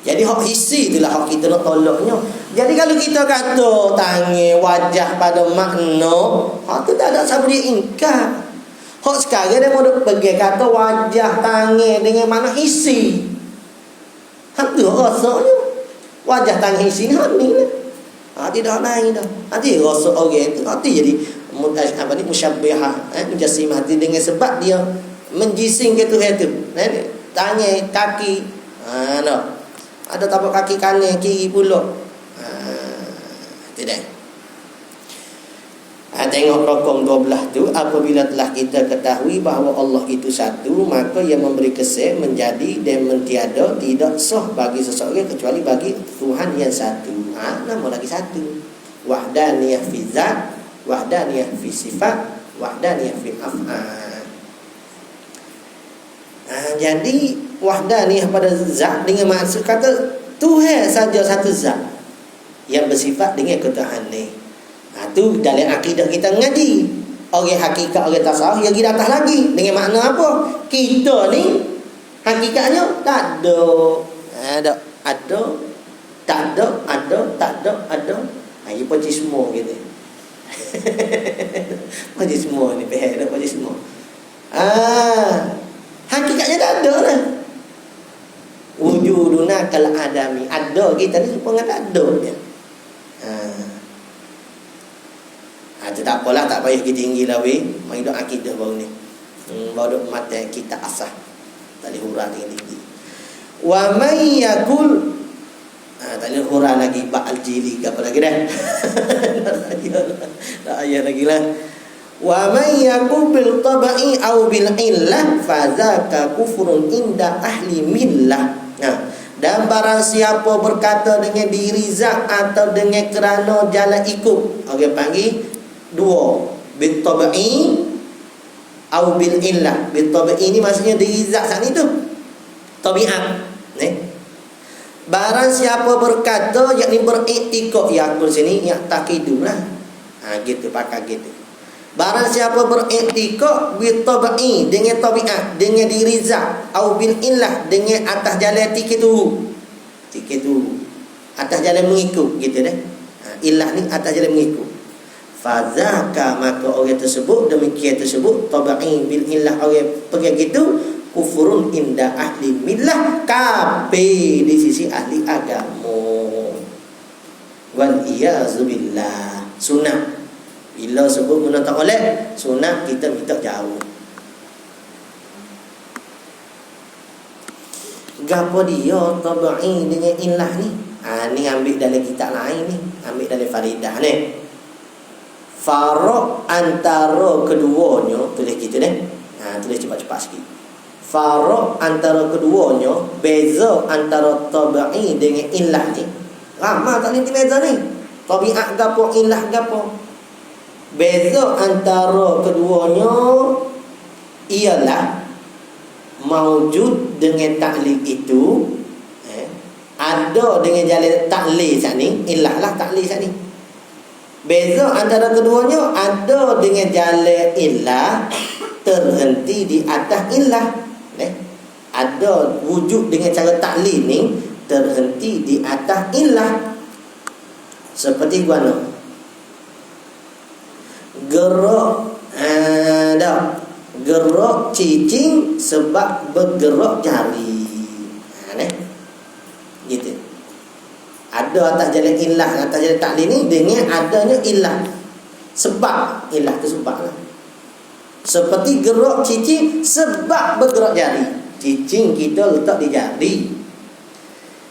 Jadi hak isi itulah hak kita nak tolaknya. Jadi kalau kita kata tangan wajah pada makna, hak tu tak ada siapa dia ingkar. Hak sekarang dia mau pergi kata wajah tangan dengan makna isi. Hak tu rasanya wajah tangan isi ni hak ni lah. Tidak lain dah. Nanti rasa orang tu nanti jadi musyabbihah, mujassimah dengan sebab dia menjising ke Tuhan tu. Tangan, kaki, ada tapak kaki kanan, kiri pula. Tidak. Tengok rokong 12 tu, apabila telah kita ketahui bahawa Allah itu satu, maka yang memberi kesan menjadi dan mentiada tidak sah bagi seseorang kecuali bagi Tuhan yang satu. Nama lagi satu. Wahdaniyah fi zat, wahdaniyah fi sifat, wahdaniyah fi af'al. Jadi wahdaniyah pada zat dengan maksud kata Tuhan saja satu zat yang bersifat dengan ketuhanan. Tu dalam akidah kita ngaji. Orang hakikat, orang tasawuf yang kita atas lagi. Dengan makna apa? Kita ni hakikatnya tak ada. Ada Tak ada, tak ada. Ini poci semua gitu. Poci semua ni, pihak dah poci semua. Hakikatnya tak ada lah. Wujuduna kal adami. Ada kita ni supaya tak ada ya. Itu tak apalah, tak payah kita tinggi lah weh. Mai dok akidah baru ni. Baru dok mata kita asah. Tak boleh hurah tinggi. Wa may yakul tak boleh hurah lagi ba'al jili ke apa lagi dah. Tak ayah lagi lah. Wa may yakul bil tabai au bil illah fa zaka kufrun inda ahli millah. Dan barang siapa berkata dengan diri zat atau dengan kerana jalan ikut, orang panggil dua, bil tabai au bil illah. Bil tabai ni maksudnya diri zat saat itu tabiat. Barang siapa berkata yakni beriktikad, yakul sini yak takidulah. Gitu pakai gitu. Barang siapa beriktikad bil tabai dengan tabiat, dengan diri zat, au bil illah dengan atas jalan tikitu. Atas jalan mengikut gitu dah. Illah ni atas jalan mengikut. Fazaka, maka orang tersebut demikian tersebut tabai bil illah, orang pergi gitu kufurun inda ahli millah, kafir di sisi ahli agama. Wal iyazubillah. Sunat bila sebut guna taqalid, sunat kita minta jauh. Gapo dia tabai dengan illah ni? Ni ambil dalam kitab lain ni, ambil dalam Faridah ni. Farq antara keduanya, tulis kita ni. Tulis cepat-cepat sikit. Farq antara keduanya, beza antara tabai dengan illah ni. Ramai tak nanti beza ni. Tabiat gapo, illah gapo. Beza antara keduanya ialah maujud dengan taklid itu ada dengan jalan taklid saat ni, illah lah taklid saat ni. Beza antara keduanya, ada dengan jalan illah terhenti di atas illah. Ada wujud dengan cara taklid ni terhenti di atas illah. Seperti guana gerak gerak cicing sebab bergerak jari. Gitu. Ada atas jalan illah, atas jalan taklid ni dengan adanya illah. Sebab illah tu sebab lah. Seperti gerak cicing sebab bergerak jari. Cicing kita letak di jari.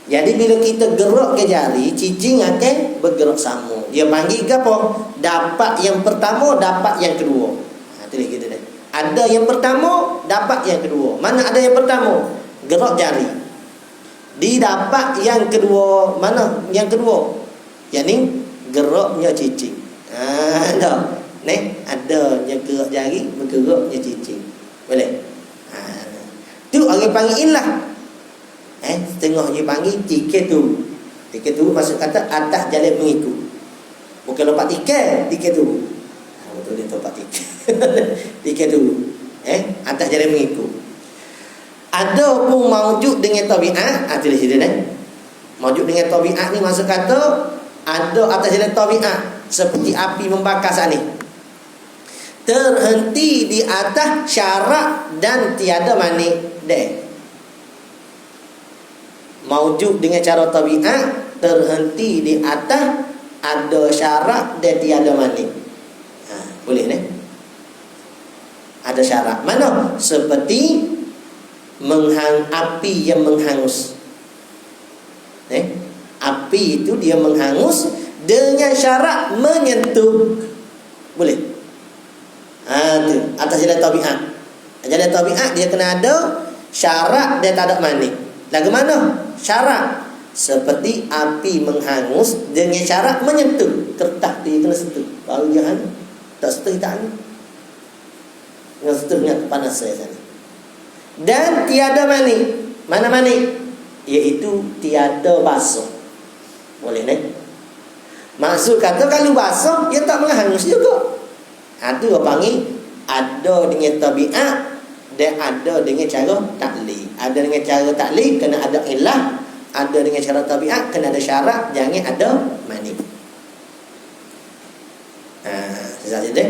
Jadi bila kita gerak ke jari, cicing akan bergerak sama. Dia panggil ke apa? Dapat yang pertama, dapat yang kedua. Tulis kita dah. Ada yang pertama, dapat yang kedua. Mana ada yang pertama? Gerak jari. Didapat yang kedua, mana yang kedua? Yang ni geraknya cicing. Ada. Ada yang gerak jari, bergeraknya cicing. Boleh? Tu orang panggil illah. Setengah dia panggil tiket tu. Tiket tu maksud kata atas jalan mengikut. Bukan lompat tiket, tiket tu. Betul dia lompat tiket. Tiket tu. Atas jalan mengikut. Ada pun maujud dengan tabiat. Tulis situ maujud dengan tabiat ni maksud kata ada atas jalan tabiat, seperti api membakar saat ni. Terhenti di atas syarak dan tiada manik. Maujud dengan cara tabiat, terhenti di atas, ada syarat dan tiada manik. Boleh ni? Ada syarat. Mana? Seperti api yang menghangus. Api itu dia menghangus dengan syarat menyentuh. Boleh? Tu atas jalan tabiat. Jalan tabiat dia kena ada syarat dan tak ada manik. Lagu mana? Syarat seperti api menghangus dengan syarat menyentuh. Kertas dia kena sentuh. Baru dia hangus. Tak sentuh tak hangus. Dengan sentuhnya panas saya sana. Dan tiada manik. Mana manik? Iaitu tiada basuh. Boleh ni? Maksud kata kalau basuh dia tak menghangus juga. Itu orang panggil ada dengan tabiat dan ada dengan cara taklid. Ada dengan cara taklid kena ada illah. ada dengan syarat tabiat, kena ada syarat, jangan ada mani. Sesaja deh.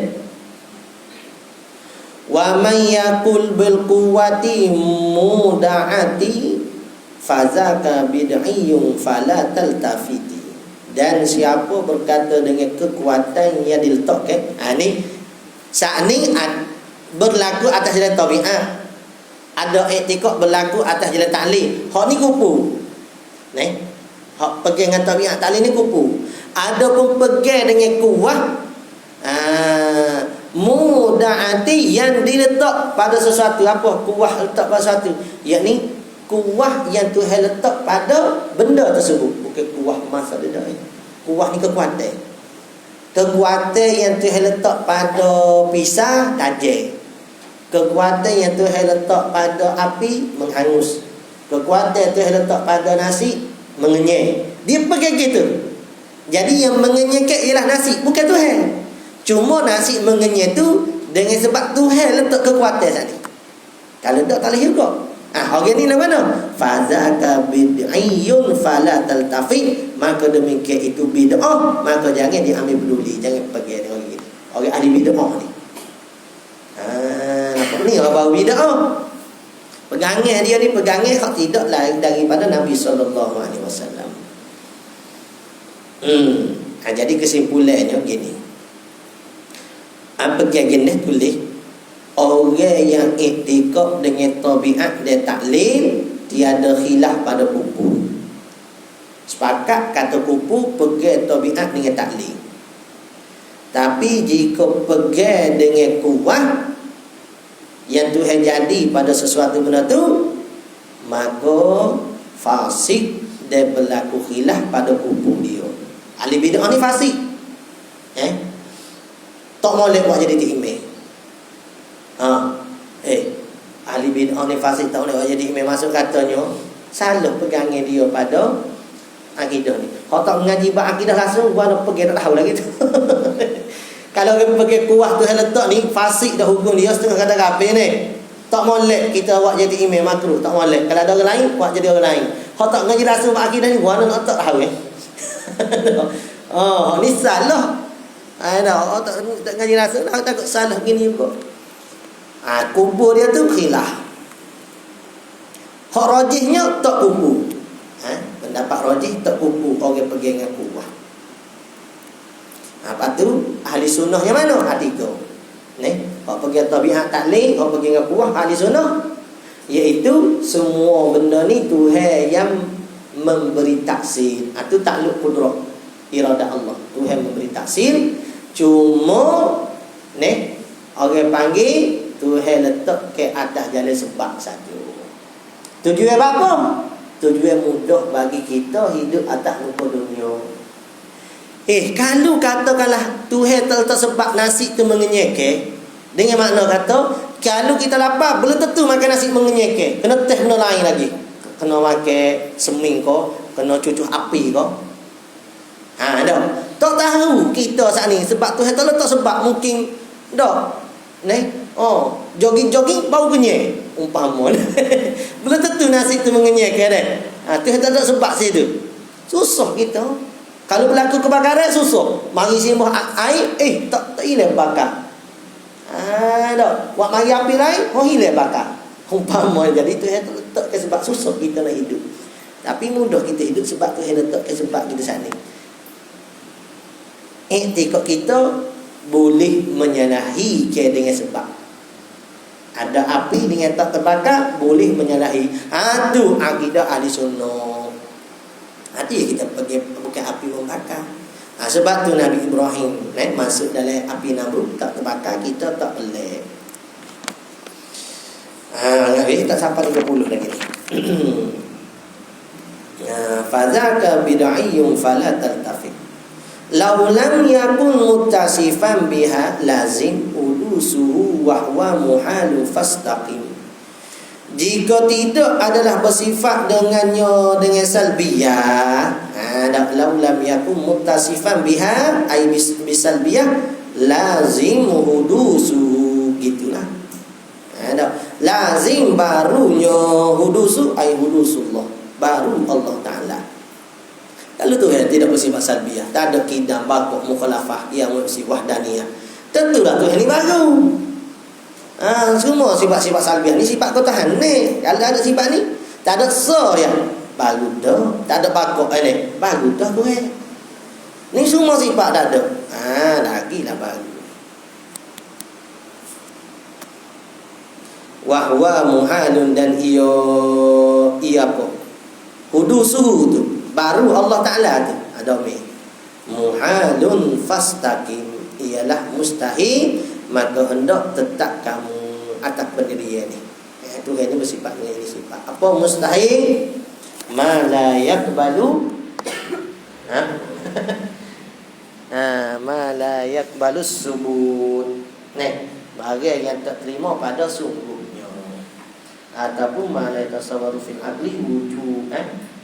Wa man yaqul bil quwwati muda'ati fazaka bid'iyyun fala taltafiti. Dan siapa berkata dengan kekuatan yang diletakkan, ni saat ni berlaku atas jalan tabiat, ada i'tiqad berlaku atas jalan taklid. Hak ni kupu. Hak pegang dengan tabiat taklid ni kupu. Ada pun pegang dengan kuah muda'ati yang diletak pada sesuatu. Apa kuah letak pada sesuatu? Yakni kuah yang Tuhan letak pada benda tersebut. Bukan kuah masa dia dah. Kuah ni kekuatan. Kekuatan yang Tuhan letak pada pisah, tajam. Kekuatan yang Tuhan letak pada api, menghangus. Kekuatan yang Tuhan letak pada nasi, mengenyek. Dia pakai gitu. Jadi yang mengenyekkan ialah nasi, bukan Tuhan. Cuma nasi mengenyek tu dengan sebab Tuhan letak kekuatan saat ni. Kalau tak boleh juga. Orang ni mana? Fazaka bid'iyyun fala taltafit. Maka demikian itu bid'ah, maka jangan diambil peduli, jangan pergi dengan orang gitu. Orang ahli bid'ah ni. Nampak ni orang baru bid'ah. Pegangan dia ni pegangan hak tidak lain daripada Nabi sallallahu alaihi wasallam. Jadi kesimpulannya gini. Apa yang gini tulis, orang yang i'tiqad dengan tabiat dan taklid tiada khilaf pada kupu. Sepakat kata kupu pegang tabiat dengan taklid. Tapi jika pegang dengan kuah yang Tuhan jadi pada sesuatu benda tu, maka fasik dan berlaku khilaf pada kupu dia. Ahli bid'ah ni fasik. Tak boleh buat jadi imam. Ahli bid'ah ni fasik, tak boleh buat jadi imam. Masuk katanya salah pegangan dia pada akidah ni. Kalau tak mengaji bab akidah langsung, gua nak pergi tak tahu lagi tu. Kalau dia pergi kuah tu letak ni, fasik dah hukum dia setengah kata kafir ni. Tak molek kita buat jadi imam, makruh, tak molek. Kalau ada orang lain, buat jadi orang lain. Kalau tak mengaji langsung bab akidah ni, gua nak tak tahu ni salah. Tak ngaji langsung, takut salah gini juga. Kubur dia tu khilaf. Hak rajihnya tak kubur. Pendapat rajih tak kubur orang pergi dengan kuah. Lepas tu ahli sunnah yang mana? Tiga. Hak pergi tabiat taklid, hak pergi dengan kuah ahli sunnah, iaitu semua benda ni Tuhan yang memberi taksir. Itu takluk qudrah, iradah Allah. Tuhan memberi taksir. Cuma orang panggil Tuhan letak ke atas jalan sebab saja. Tujuan apa? Tujuan mudah bagi kita hidup atas muka dunia. Kalau katakanlah Tuhan letak sebab nasi tu mengenyek, dengan makna kata kalau kita lapar belum tentu makan nasi mengenyek, kena teh benda lain lagi. Kena makan seming ko, kena cucuh api ko. Dah. Tak tahu kita saat ni sebab Tuhan tak letak sebab mungkin dah. Jogging-jogging bau kenyek umpama. Belum tentu nasi tu mengenyek dah. Tuhan tak ada sebab situ. Susah kita. Kalau berlaku kebakaran susah. Mari simbah air, tak hilang bakar. Dah. Buat mari api lain, hilang bakar. Umpama jadi Tuhan tak letakkan sebab susah kita nak hidup. Tapi mudah kita hidup sebab Tuhan letakkan sebab kita saat ni. I'tiqad kita boleh menyalahi dengan sebab. Ada api dengan tak terbakar, boleh menyalahi. Itu akidah ahli sunnah. Hati kita pergi bukan api membakar. Sebab tu Nabi Ibrahim masuk dalam api Namrud tak terbakar, kita tak pelik. Tak sampai 30 lagi. Fazaka bid'iyyun fala taltafit. Law lam yakun muttasifan biha lazim ulusuhu wa huwa muhalu fastaqim. Jika tidak adalah bersifat dengannya dengan salbiyah, law lam yakun muttasifan biha ay bisalbiyah lazim hudusuhu, gitulah. Lazim barunya hudusu ay hudusullah, baru Allah Ta'ala. Kalau Tuhan tidak bersifat salbiyah, tak ada kidam, bakok, mukhalafah yang bersifat wahdaniyah, tentulah Tuhan ini baru. Semua sifat-sifat salbiyah ni sifat kau tahan ni. Kalau ada sifat ni, tak ada so ya, baru dah. Tak ada bakok ni, baru dah Tuhan. Ni semua sifat dah ada. Lagilah baru. Wahwa muhalun, dan ia apa? Hudusuhu tu baru Allah Ta'ala tu ada muhalun fastaqim, ialah mustahil, maka hendak tetap kamu atas pendirian ni. Tuhan ni bersifat dengan ini sifat. Apa mustahil? Ma la yakbalu ma la yakbalus subun. Barang yang tak terima pada sungguhnya, ataupun ma la tasawwaru fil aqli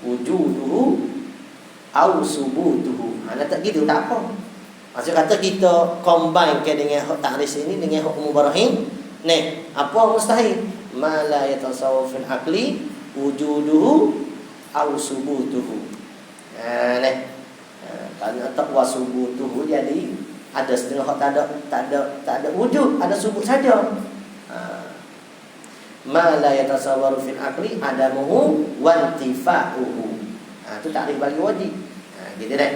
wujuduhu au subutuhu. Tak gitu, tak apa. Maksud kata kita combine ke dengan hak ta'rif ini dengan hak mubarahin. Apa mustahil? Ma la yatasawwaru fil aqli wujuduhu au subutuhu. Kalau tak wa subutuhu, jadi ada setengah hak tak ada wujud, ada subut saja. Ma la yatasawwaru fil aqli adamuhu wa intifa'uhu. Itu takrif bagi wajib. Gitu dah.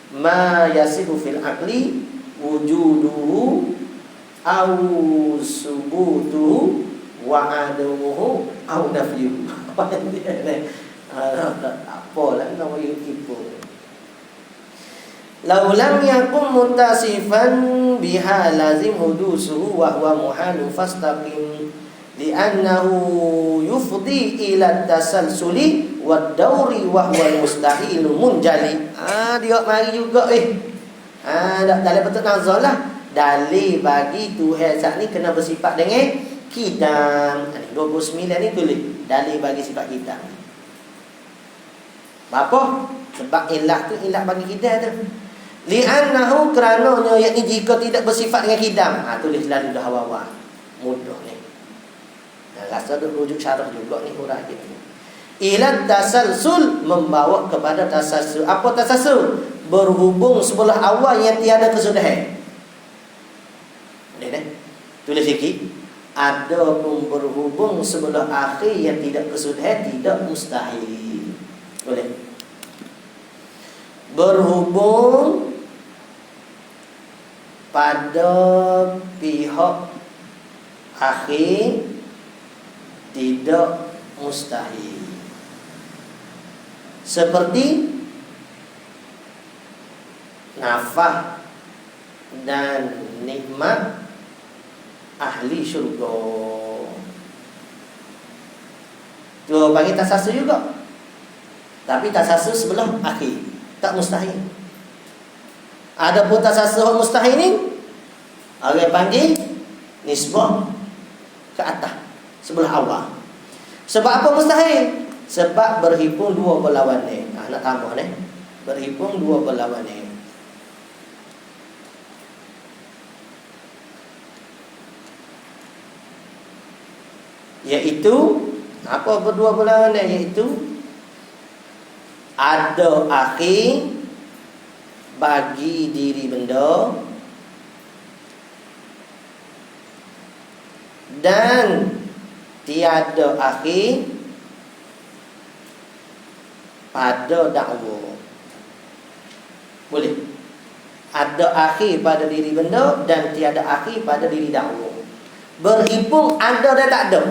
Ma yasihu fil aqli wujuduhu au subutuhu wa adamuhu au nafyuhu. Apa dia ni? Apalah nama itu. Lau lam yakun mutasifan biha lazim hudusuhu wa huwa muhalu fastaqim, li'annahu yufdi ila tasalsuli wad dauri wa huwa mustahil munjali. Dia mari juga dalam bentuk nazar lah. Dalil bagi Tuhan saat ni kena bersifat dengan kidam. 29 ni tulis dalil bagi sifat kidam. Apa? Sebab ilah tu ilah bagi kidam tu. Li'annahu, kerananya yakni jika tidak bersifat dengan kidam. Tulis lalu dah awal-awal. Mudah ni. Rasa ada rujuk syarah juga ni huruf kita. Ila tasalsul, membawa kepada tasalsul. Apa tasalsul? Berhubung sebelah awal yang tiada kesudahan. Tulis sikit. Ada pun berhubung sebelah akhir yang tidak kesudahan, tidak mustahil. Boleh. Berhubung pada pihak akhir tidak mustahil, seperti nafah dan nikmat ahli syurga. Tu bagi tasasus juga, tapi tasasus sebelah akhir tak mustahil. Ada pun tasasus mustahil ni orang panggil nisbah ke atas sebelah awal. Sebab apa mustahil? Sebab berhimpun dua berlawan ni. Nak tambah ni, berhimpun dua berlawan ni. Iaitu apa berdua berlawan ni? Iaitu ada akhir bagi diri benda dan tiada akhir pada dakwa. Boleh. Ada akhir pada diri benda dan tiada akhir pada diri dakwa. Berhimpun ada dan tak ada.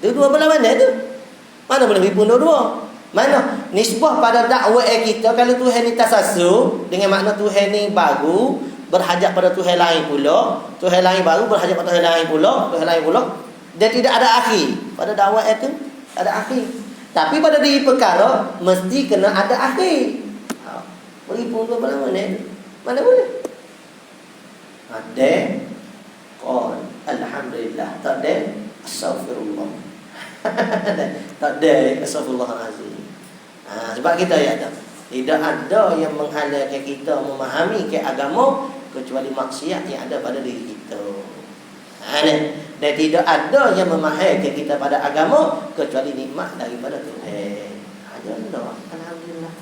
Dua-dua berlawan tu. Mana boleh berhimpun dua-dua? Mana? Nisbah pada dakwa kita, kalau Tuhan ni tasasu, dengan makna Tuhan ni baru, berhajat pada Tuhan lain pula, Tuhan lain baru berhajat pada Tuhan lain pula, Tuhan lain pula, dan tidak ada akhir. Pada dakwa itu ada akhir. Tapi pada diri perkara mesti kena ada akhir. Berhimpun dua berlawan ni. Mana boleh? Ada qul alhamdulillah, tak ada astaghfirullah. Tak ada astaghfirullahalazim. Sebab kita tidak ada yang menghalalkan kita memahami ke agama kecuali maksiat yang ada pada diri kita. Dan tidak ada yang memahirkan kita pada agama kecuali nikmat daripada Tuhan. Ada alhamdulillah.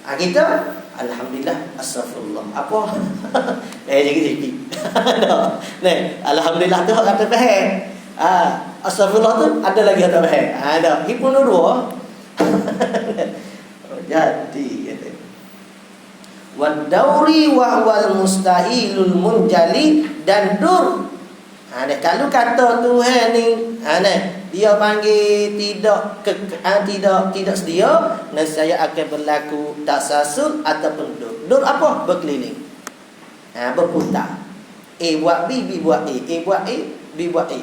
Kita alhamdulillah, astagfirullah. Apa? Sikit-sikit. Alhamdulillah tu kata faham. Astagfirullah tu ada lagi kata faham. Ada. Hipun dua. Jadi kata. Wad dauri wa wal mustahilul munjali, dan dur. Kalau kata Tuhan ni, dia panggil tidak sedia, nescaya akan berlaku tasasul ataupun dur. Dur apa? Berkeliling. Berputar. A buat B, B buat A, A buat A, B buat A.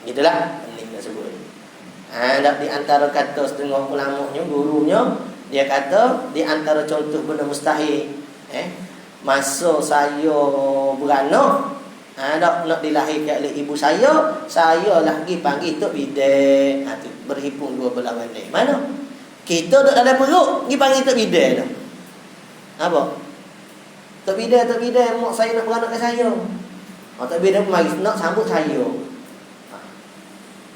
Gitulah penting nak sebut. Di antara kata setengah ulamanya, gurunya, dia kata di antara contoh benda mustahil, masa saya beranak, nak dilahirkan oleh ibu saya lagi panggil tok bidan. Tu berhimpun dua belah bandai. Mana? Kita duduk dalam perut, pergi panggil tok bidan tu. Apa? Tok bidan, mak saya nak beranak dengan saya. Tok bidan pun mari nak sambut saya.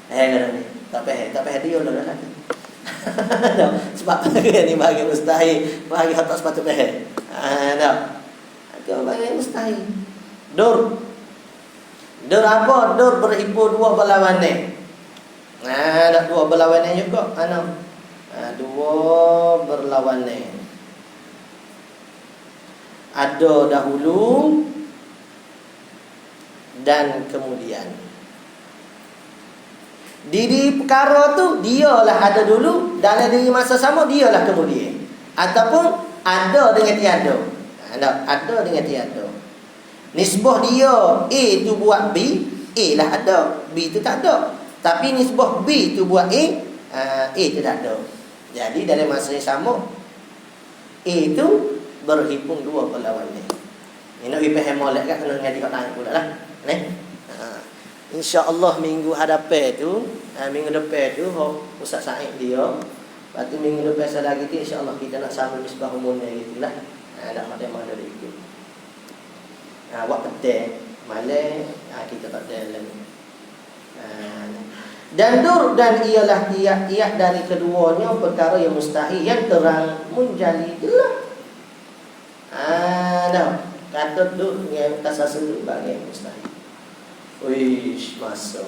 Kata ni. Tak payah dia lah lagi. Sebab ni bagi mustahil, bagi atas sepatu pahal. Kau bagi mustahil. Dur apa? Dur berhimpun dua berlawanan. Ada dua berlawanan juga. Dua berlawanan. Ada dahulu dan kemudian. Diri perkara tu dialah ada dulu, dalam diri masa sama dialah kemudian. Ataupun ada dengan tiada. Ada dengan tiada. Nisbah dia A tu buat B, A lah ada, B tu tak ada. Tapi nisbah B tu buat A tu tak ada. Jadi dalam masa yang sama, A tu berhimpun dua perlawanan. Ini nak faham molek kat kena ngaji kat lain pula lah. InsyaAllah minggu hadapan tu, minggu depan tu Ustaz Said dia. Lepas tu minggu depan saya lagi tu insyaAllah kita nak sama nisbah umumnya gitulah. Nak mana dia ikut. Awak petai malam kita tak ada lagi. Dan dur, dan ialah tiap-tiap dari keduanya perkara yang mustahil, yang terang munjali jelas. Kata dur yang tasasul bagi mustahil. Wish masuk.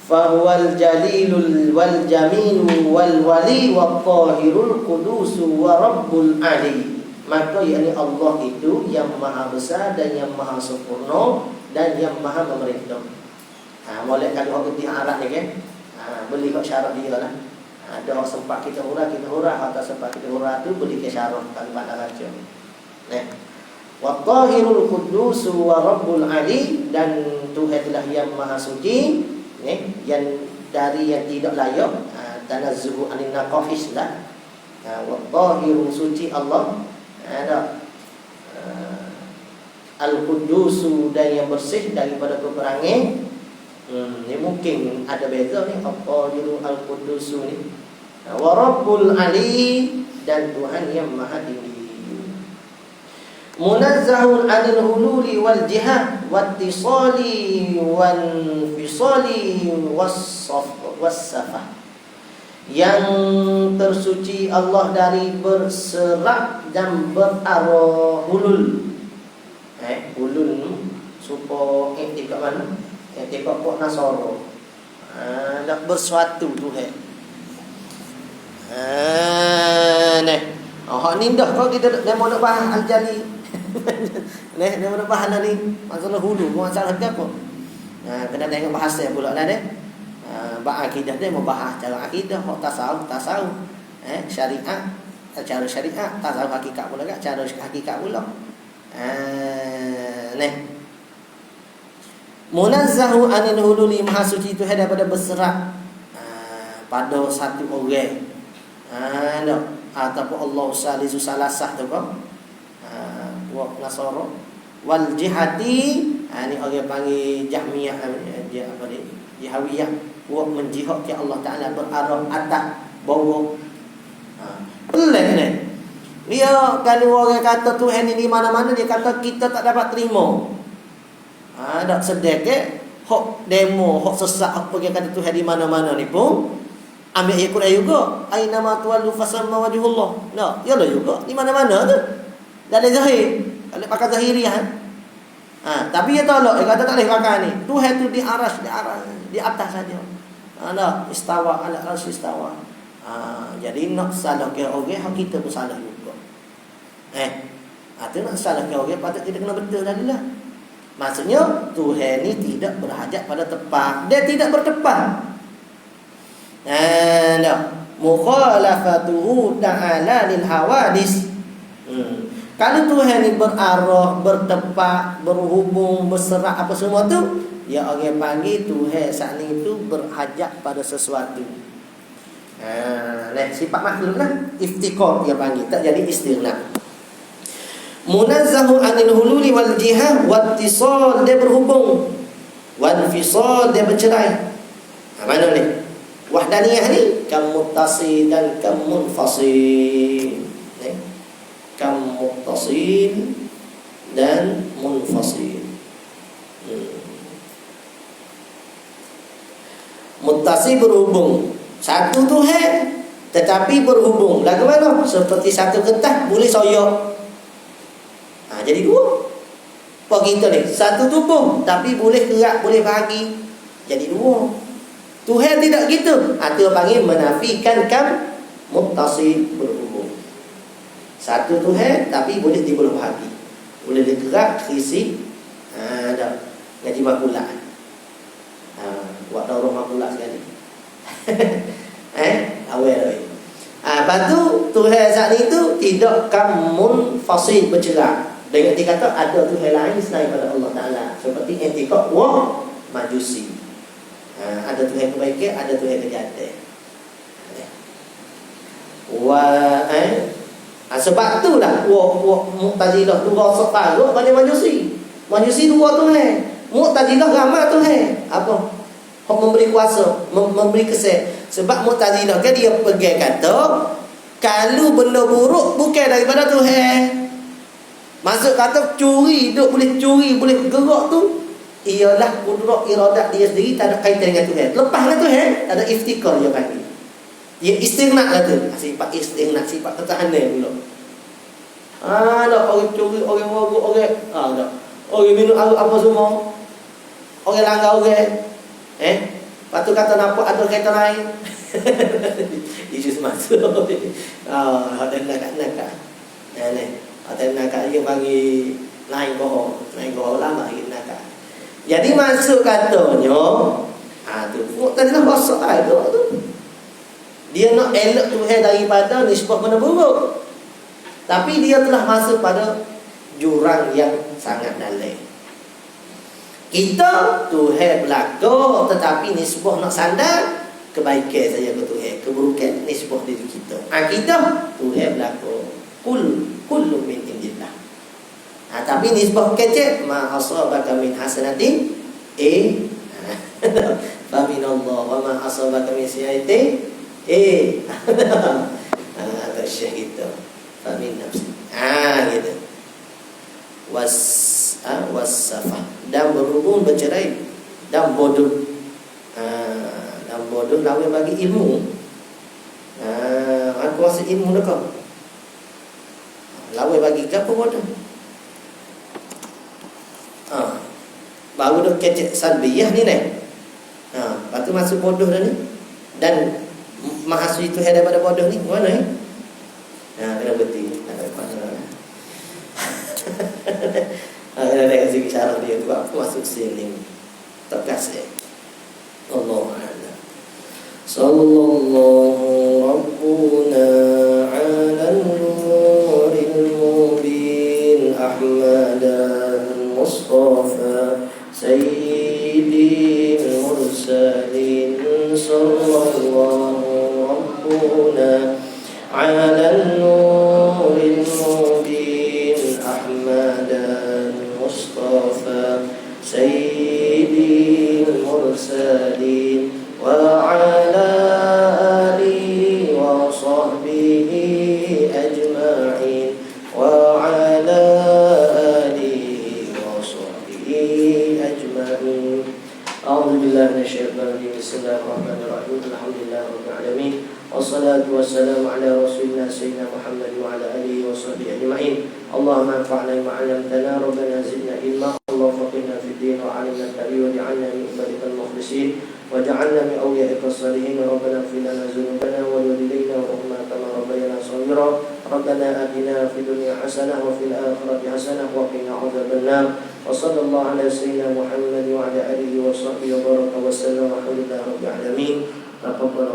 Fahuwal jalilul wal jamilu wal wali wa tahirul qudusu wa rabbul ali. Maka yakni Allah itu yang maha besar dan yang maha sempurna dan yang maha memerintah. Boleh kalau orang di Arab ni kan, beli kat syarat dia lah. Ada sempat kita hurah, atau sempat kita hurah tu beli ke syarat kalimat raja. Wa tahirul qudusu wa rabbul ali, dan Tuhanlah yang maha suci, yang dari yang tidak layak, tanazzuhu anin naqafis lah. Wa tahiru suci Allah, al-qudusu dan yang bersih daripada kekurangan. Ni mungkin ada beza ni, al-tahiru al-qudusu ni. Wa rabbul ali, dan Tuhan yang maha tinggi. Munazzahun anil hululi wal jihad wattisali wan fisali wassafah, yang tersuci Allah dari berserak dan berarah hulul. Hulul supaya etika mana? Etika kok Nasara. Nak bersuatu Tuhan. Ni dah kalau kita demo nak bahas al-jali. Dia mana bahan ni masalah hulu, masalah apa? Kena tengok bahasa pula lah deh. Bah akidah dia mau bahas cara akidah, mau tasawuf, syariat, cara syariat, tasawuf hakikat pula kan, cara hakikat pula. Munazzahu anil hululi, maha suci itu daripada berserak pada satu orang. Ataupun Allah salisu salasah tu kan. Nasara wal jihati, ni orang panggil Jahmiyah, dia apa ni, Jahawiyah, buat menjihad ke Allah Taala berarah atas bawah. Pelik ni. Dia kalau orang kata Tuhan ini di mana-mana, dia kata kita tak dapat terima. Dak sedek ke hok demo, hok sesak, hok pergi kata Tuhan di mana-mana ni pun ambil ayat Quran juga. Aina ma tuwallu fasamma wajhullah. Nah, ya lah juga di mana-mana tu. Dak ada zahir. Kalau pakai zahiriah. Tapi dia tolak, dia kata tak boleh pakai ni. Tuhan tu di aras, di atas saja. Dak istawa ala arsy istawa. Jadi nak salah ke orang, hak kita pun salah juga. Tu nak salah ke orang, patut kita kena betul lah. Maksudnya Tuhan ni tidak berhajat pada tepat. Dia tidak bertepat. Mukhalafatuhu ta'ala lil hawadis. Kalau Tuhan ni berarah, bertepat, berhubung, berserak apa semua tu, ya orang panggil Tuhan saat ni tu berhajat pada sesuatu. Sifat makhluk lah, iftiqar dia panggil, tak jadi istighna. Munazzahu anil hululi wal jihah wattisal, dia berhubung, wal fisal, dia bercerai. Mana ni? Wahdaniyah ni kam muttasil dan kam munfasil. Kam muttasil dan munfasil. Muttasil berhubung, satu Tuhan tetapi berhubung. Lagu mana? Seperti satu kertas boleh soyok. Jadi dua. Apa kita ni? Satu tubuh tapi boleh gerak, boleh bahagi. Jadi dua. Tuhan tidak gitu. Itu panggil menafikan kam muttasil, berhubung. Satu Tuhan tapi boleh dibelah bahagi. Boleh digerak, isi. Dah. Ngaji makulah. Buat daurah makulah sekali. Awal. Lepas tu Tuhan saat itu tidak kamun fasil, bercerak. Dengan dia kata ada Tuhan lain selain pada Allah Ta'ala. Seperti etiqat wa majusi. Ada Tuhan kebaikan, ada Tuhan kejahatan. Sebab tu lah Mu'tazilah tu rosak parut pada majusi. Majusi dua Tuhan, Mu'tazilah ramai Tuhan. Apa? Hak memberi kuasa, memberi kesan. Sebab Mu'tazilah kan dia pegang kata kalau benda buruk bukan daripada Tuhan. Maksud kata curi, duk boleh curi, boleh gerak tu ialah kudrat iradat dia sendiri, tak ada kaitan dengan Tuhan. Lepas lah Tuhan, tak ada iftikar dia panggil. Dia istighna lah tu. Sifat istighna, sifat ketahanan pula. Tak orang curi, orang mogok, orang tak. Orang minum arak apa semua. Orang langgar orang. Lepas tu kata nampak ada kereta lain. Isu semasa. Ada nakak-nakak. Ada nakak dia panggil lain koho lama lagi nakak. Jadi masuk katanya, tu Mu'tazilah rosak agak tu. Dia nak elak Tuhan daripada nisbah benda buruk. Tapi dia telah masuk pada jurang yang sangat dalam. Kita Tuhan berlaku, tetapi nisbah nak sandar kebaikan saja ke Tuhan, keburukan nisbah diri kita. Kita Tuhan berlaku kullu min indillah. Tapi nisbah kecil ma asabaka min hasanatin fa min Allah wa ma asabaka min sayyi'atin ada syahid fa min nafsi. Gitu. Wasafah, dan berhubung, bercerai, dan bodoh. Dan bodoh lawan bagi ilmu. Aku rasa ilmu dah kau. Lawan bagi apa bodoh? Baru dah kecek salbiyah ni nih. Lepas tu masuk bodoh dah ni. Dan mahasiswa itu daripada bodoh ni mana ni? Kena betul. Ada kasih isyarat dia tu aku masuk sini. Tak kasih. Allah Ta'ala. Sallallahu Rabbuna ala nuril mubin Ahmadan Mustafa Sayyidil Mursalin. Sallallahu Rabbuna ala nuril mubin Ahmadan Mustafa Sayyidil Mursalin wa ala alihi wa sahbihi ajma'in wa ala alihi wa sahbihi ajma'in. أعوذ بالله من الشيطان الرجيم. بسم الله الرحمن الرحيم. الحمد لله رب العالمين والصلاة والسلام على رسولنا سيدنا محمد وعلى آله وصحبه أجمعين. اللهم انفعنا بما علمتنا ربنا زدنا علما. اللهم فقهنا في الدين وعلمنا التأويل واجعلنا من عبادك المخلصين واجعلنا من أوليائك الصالحين. ربنا اغفر لنا ذنوبنا ولوالدينا وأمهاتنا كما ربيانا صغيرا. ربنا آتنا في الدنيا حسنة وفي الآخرة حسنة وقنا عذاب النار. وصلى الله على سيدنا محمد وعلى آله وصحبه وبارك وسلم. والحمد لله رب العالمين. تقبل